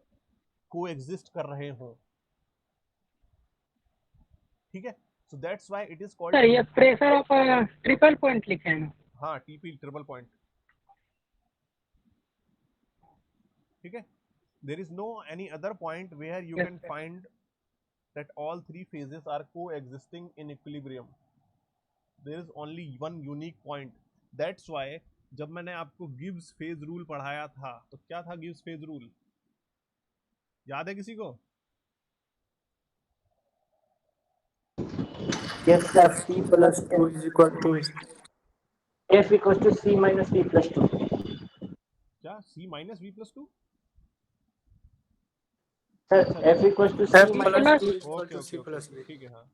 को एग्जिस्ट कर रहे हो। ठीक है, so that's why it is sir called, ये प्रेशर ऑफ ट्रिपल पॉइंट लिखे हैं। हाँ टीपी ट्रिपल पॉइंट। ठीक है, there is no any other point where you Yes, can sir. find that all three phases are coexisting in equilibrium। there is only one unique point। that's why जब मैंने आपको Gibbs phase rule पढ़ाया था तो क्या था Gibbs phase rule, याद है किसी को? Yes, sir. P plus 2 is equal to F equals to C minus P plus 2. क्या c minus V plus 2? Sir, अच्छा F equals to F C P minus plus plus 2 is equal okay to okay C okay plus okay, B. ठीक है, हाँ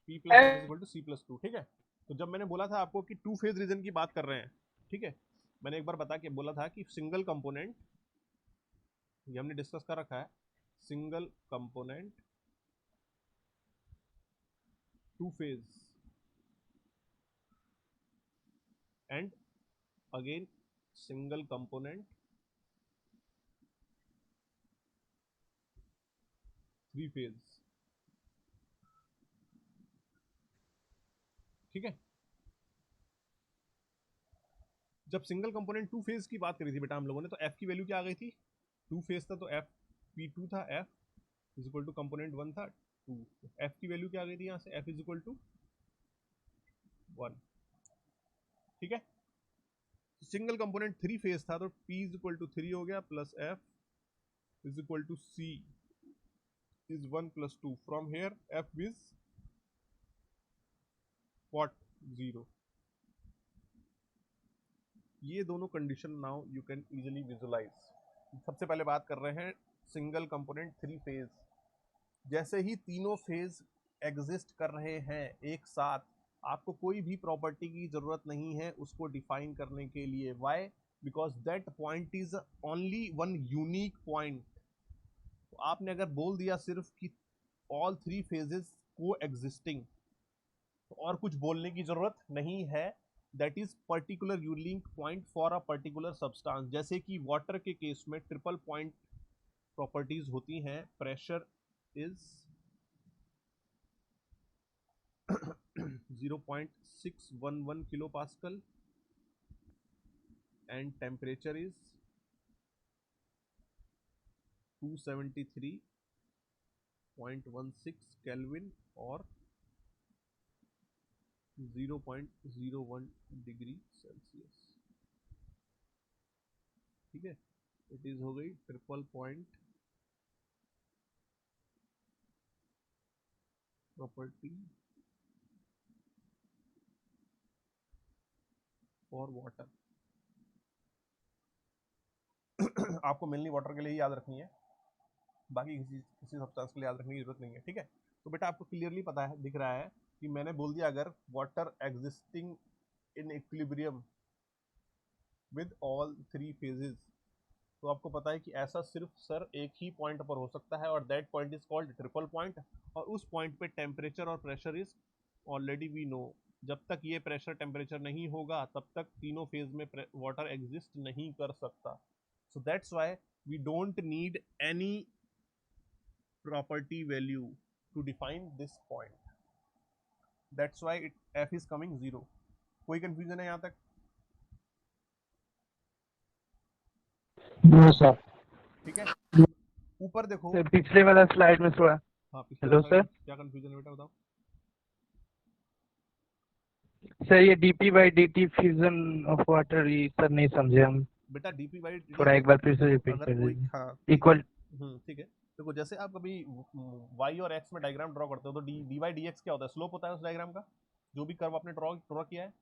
p plus F is equal to C plus 2। ठीक है, तो जब मैंने बोला था आपको कि टू फेज रीजन की बात कर रहे हैं, ठीक है, मैंने एक बार बता के बोला था कि सिंगल कंपोनेंट, ये हमने डिस्कस कर रखा है, single component two phase and again single component three phase. ठीक है, जब सिंगल कंपोनेंट टू फेज की बात करी थी बेटा हम लोगों ने, तो एफ की वैल्यू क्या आ गई थी, टू फेज था तो एफ P2 था, F is equal to component 1 था 2, एफ की वैल्यू क्या आ गई थी यहाँ से, एफ इज इक्वल टू 1। ठीक है, सिंगल कंपोनेंट थ्री फेज था तो P इज इक्वल टू 3 हो गया plus F is equal to C is 1 plus 2. From here f is what? 0. ये दोनों condition now you can easily visualise. सबसे पहले बात कर रहे हैं सिंगल कंपोनेंट 3 फेज. जैसे ही तीनों फेज एग्जिस्ट कर रहे हैं एक साथ, आपको कोई भी प्रॉपर्टी की जरूरत नहीं है उसको डिफाइन करने के लिए. Why? Because that point is only one unique point. तो आपने अगर बोल दिया सिर्फ कि ऑल 3 फेजेस को एग्जिस्टिंग, तो और कुछ बोलने की जरूरत नहीं है. That is particular unique point for a particular substance. जैसे कि वाटर के केस में ट्रिपल पॉइंट प्रॉपर्टीज होती हैं. Pressure is 0.611 kilo pascal and temperature is 273.16 Kelvin or 0.01 degree Celsius. ठीक है, इट इज हो गई triple point property for water. आपको मेनली वाटर के लिए ही याद रखनी है, बाकी किसी सब्सटेंस के लिए याद रखने की जरूरत नहीं है. ठीक है, तो बेटा आपको क्लियरली पता है, दिख रहा है कि मैंने बोल दिया अगर water existing in equilibrium with all 3 phases, तो आपको पता है कि ऐसा सिर्फ सर एक ही पॉइंट पर हो सकता है और that point is called triple point. और उस पॉइंट पे टेम्परेचर और pressure is already we know. जब तक ये प्रेशर टेम्परेचर नहीं होगा तब तक तीनों फेज में वाटर एग्जिस्ट नहीं कर सकता. So that's why we don't need any property value to define this point. That's why f is coming 0. कोई confusion है यहाँ तक? No sir. ठीक है, ऊपर देखो. सर पिछले वाला स्लाइड में थोड़ा. हाँ, हेलो सर. क्या confusion है बेटा, बताओ. सर ये DP by D fusion of water, ये सर नहीं समझे हम. बेटा डीपी बाई थोड़ा एक बार फिर से रिपीट कर दीजिए. हाँ इक्वल. ठीक है. देखो जैसे आप कभी y और x में डायग्राम ड्रॉ करते हो तो डी बाई डी एक्स क्या होता है? स्लोप होता है उस डायग्राम का, जो भी कर्व आपने ड्रॉ किया है.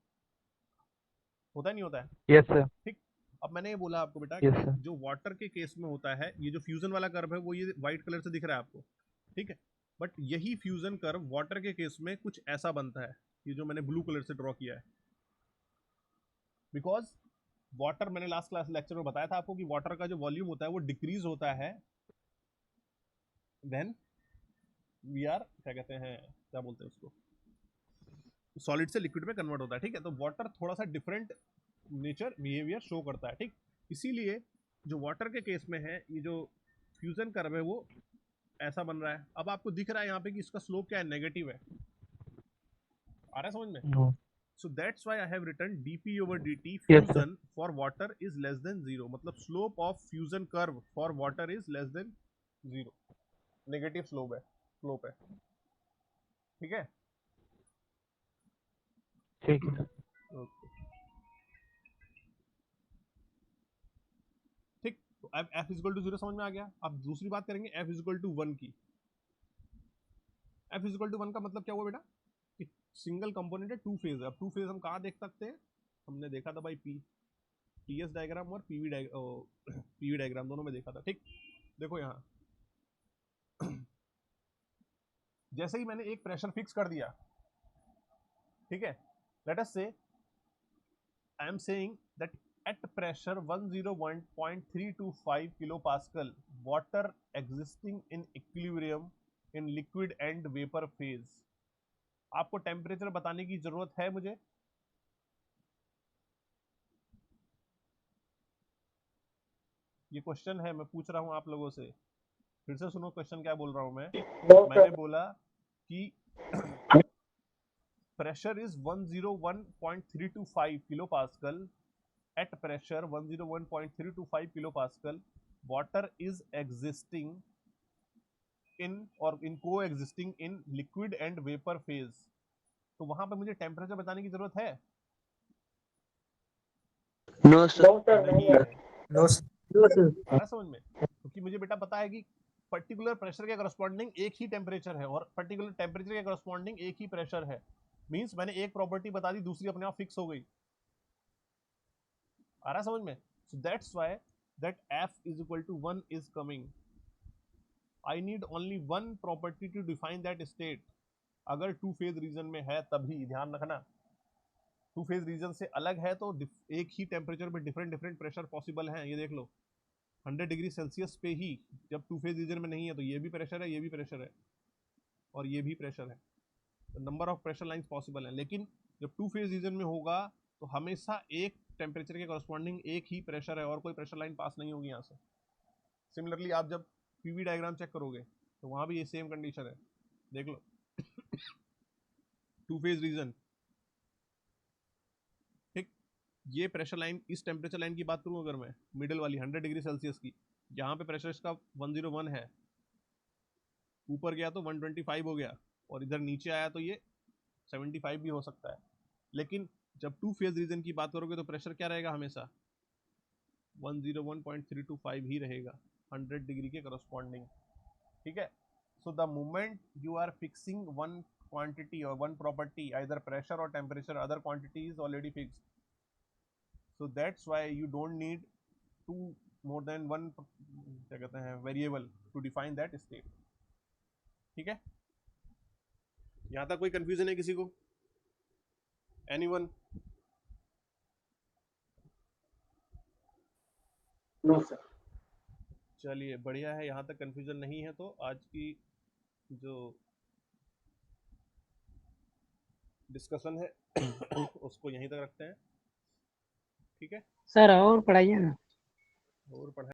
होता है नहीं होता है? Yes sir. ठीक. अब मैंने ये बोला आपको बेटा Yes, कि sir. जो वाटर के केस में होता है, ये जो फ्यूजन वाला कर्व है वो ये व्हाइट कलर से दिख रहा है आपको. ठीक है, बट यही फ्यूजन कर्व वाटर के केस में कुछ ऐसा बनता है, ये जो मैंने ब्लू कलर से ड्रॉ किया है. बिकॉज वाटर, मैंने लास्ट क्लास लेक्चर में बताया था आपको कि वाटर का जो वॉल्यूम होता है वो डिक्रीज होता है देन वी आर, क्या कहते हैं, क्या बोलते हैं उसको, सॉलिड से लिक्विड में कन्वर्ट होता है. ठीक है, तो वाटर थोड़ा सा डिफरेंट नेचर बिहेवियर शो करता है. ठीक, इसीलिए जो वाटर के केस में है, ये जो फ्यूजन कर्व है वो ऐसा बन रहा है. अब आपको दिख रहा है यहाँ पे कि इसका स्लोप क्या है, नेगेटिव है. आ रहा है समझ में? No. So that's why I have written dp over dt fusion for water is less than 0. मतलब slope of fusion curve for water is less than 0. Negative slope है. ठीक है? ठीक है. Okay. ठीक, तो अब f is equal to 0 समझ में आ गया. अब दूसरी बात करेंगे f is equal to 1 की. f is equal to 1 का मतलब क्या हुआ बेटा? सिंगल कंपोनेंट है, 2 फेज है. अब 2 फेज हम कहाँ देख सकते हैं? हमने देखा था भाई टीएस डायग्राम और पीवी डायग्राम दोनों में देखा था. ठीक, देखो यहाँ जैसे ही मैंने एक प्रेशर फिक्स कर दिया, ठीक है, लेट अस से I am saying that at pressure 101.325 kilopascal water existing in equilibrium in liquid and vapour phase. आपको टेम्परेचर बताने की जरूरत है मुझे? ये क्वेश्चन है, मैं पूछ रहा हूं आप लोगों से. फिर से सुनो क्वेश्चन क्या बोल रहा हूं मैं. मैंने बोला कि pressure is 101.325 kilopascal. At pressure 101.325 kilopascal water is existing in और इन को existing in liquid and vapour phase. तो वहां पे मुझे टेम्परेचर बताने की जरूरत है? No sir. नहीं है. No sir. आ रहा समझ में? क्योंकि मुझे बेटा पता है कि पर्टिकुलर प्रेशर के करस्पॉन्डिंग एक ही टेम्परेचर है और पर्टिकुलर टेम्परेचर के करस्पॉन्डिंग एक ही प्रेशर है, मींस मैंने एक प्रॉपर्टी बता दी, दूसरी अपने आप फिक्स हो गई। आ रहा समझ में? So that's why that F is equal to 1 is coming. I need only one property to define that state. अगर टू फेज रीजन में है तभी, ध्यान रखना, टू फेज रीजन से अलग है तो एक ही टेम्परेचर पे डिफरेंट डिफरेंट प्रेशर पॉसिबल हैं। ये देख लो 100 डिग्री सेल्सियस पे ही जब टू फेज रीजन में नहीं है तो ये भी प्रेशर है, ये भी प्रेशर है और ये भी प्रेशर है, तो number of pressure lines possible है। लेकिन जब टू फेज रीजन में होगा तो हमेशा एक टेम्परेचर के करस्पॉन्डिंग एक ही प्रेशर है और कोई प्रेशर लाइन पास नहीं होगी यहाँ से। सिमिलरली आप जब पीवी डायग्राम चेक करोगे तो वहां भी ये सेम कंडीशन है, देख लो टू फेज रीजन, ठीक। ये प्रेशर लाइन, इस टेम्परेचर लाइन की बात करूं अगर मैं, मिडिल वाली 100 डिग्री सेल्सियस की, यहाँ पे प्रेशर इसका 101 है, ऊपर गया तो 125 हो गया और इधर नीचे आया तो ये 75 भी हो सकता है। लेकिन जब टू फेज रीजन की बात करोगे तो प्रेशर क्या रहेगा, हमेशा 101.325 ही रहेगा 100 डिग्री के करस्पॉन्डिंग, ठीक है। So the moment you are fixing one quantity or one property, either pressure or temperature, other quantity is already fixed, so that's why you don't need two more than one क्या कहते हैं variable to define that state, ठीक है। यहाँ तक कोई confusion है किसी को? anyone? No sir. चलिए बढ़िया है, यहाँ तक confusion नहीं है तो आज की जो डिस्कशन है उसको यहीं तक रखते हैं, ठीक है। सर और पढ़ाइए ना। और पढ़ाई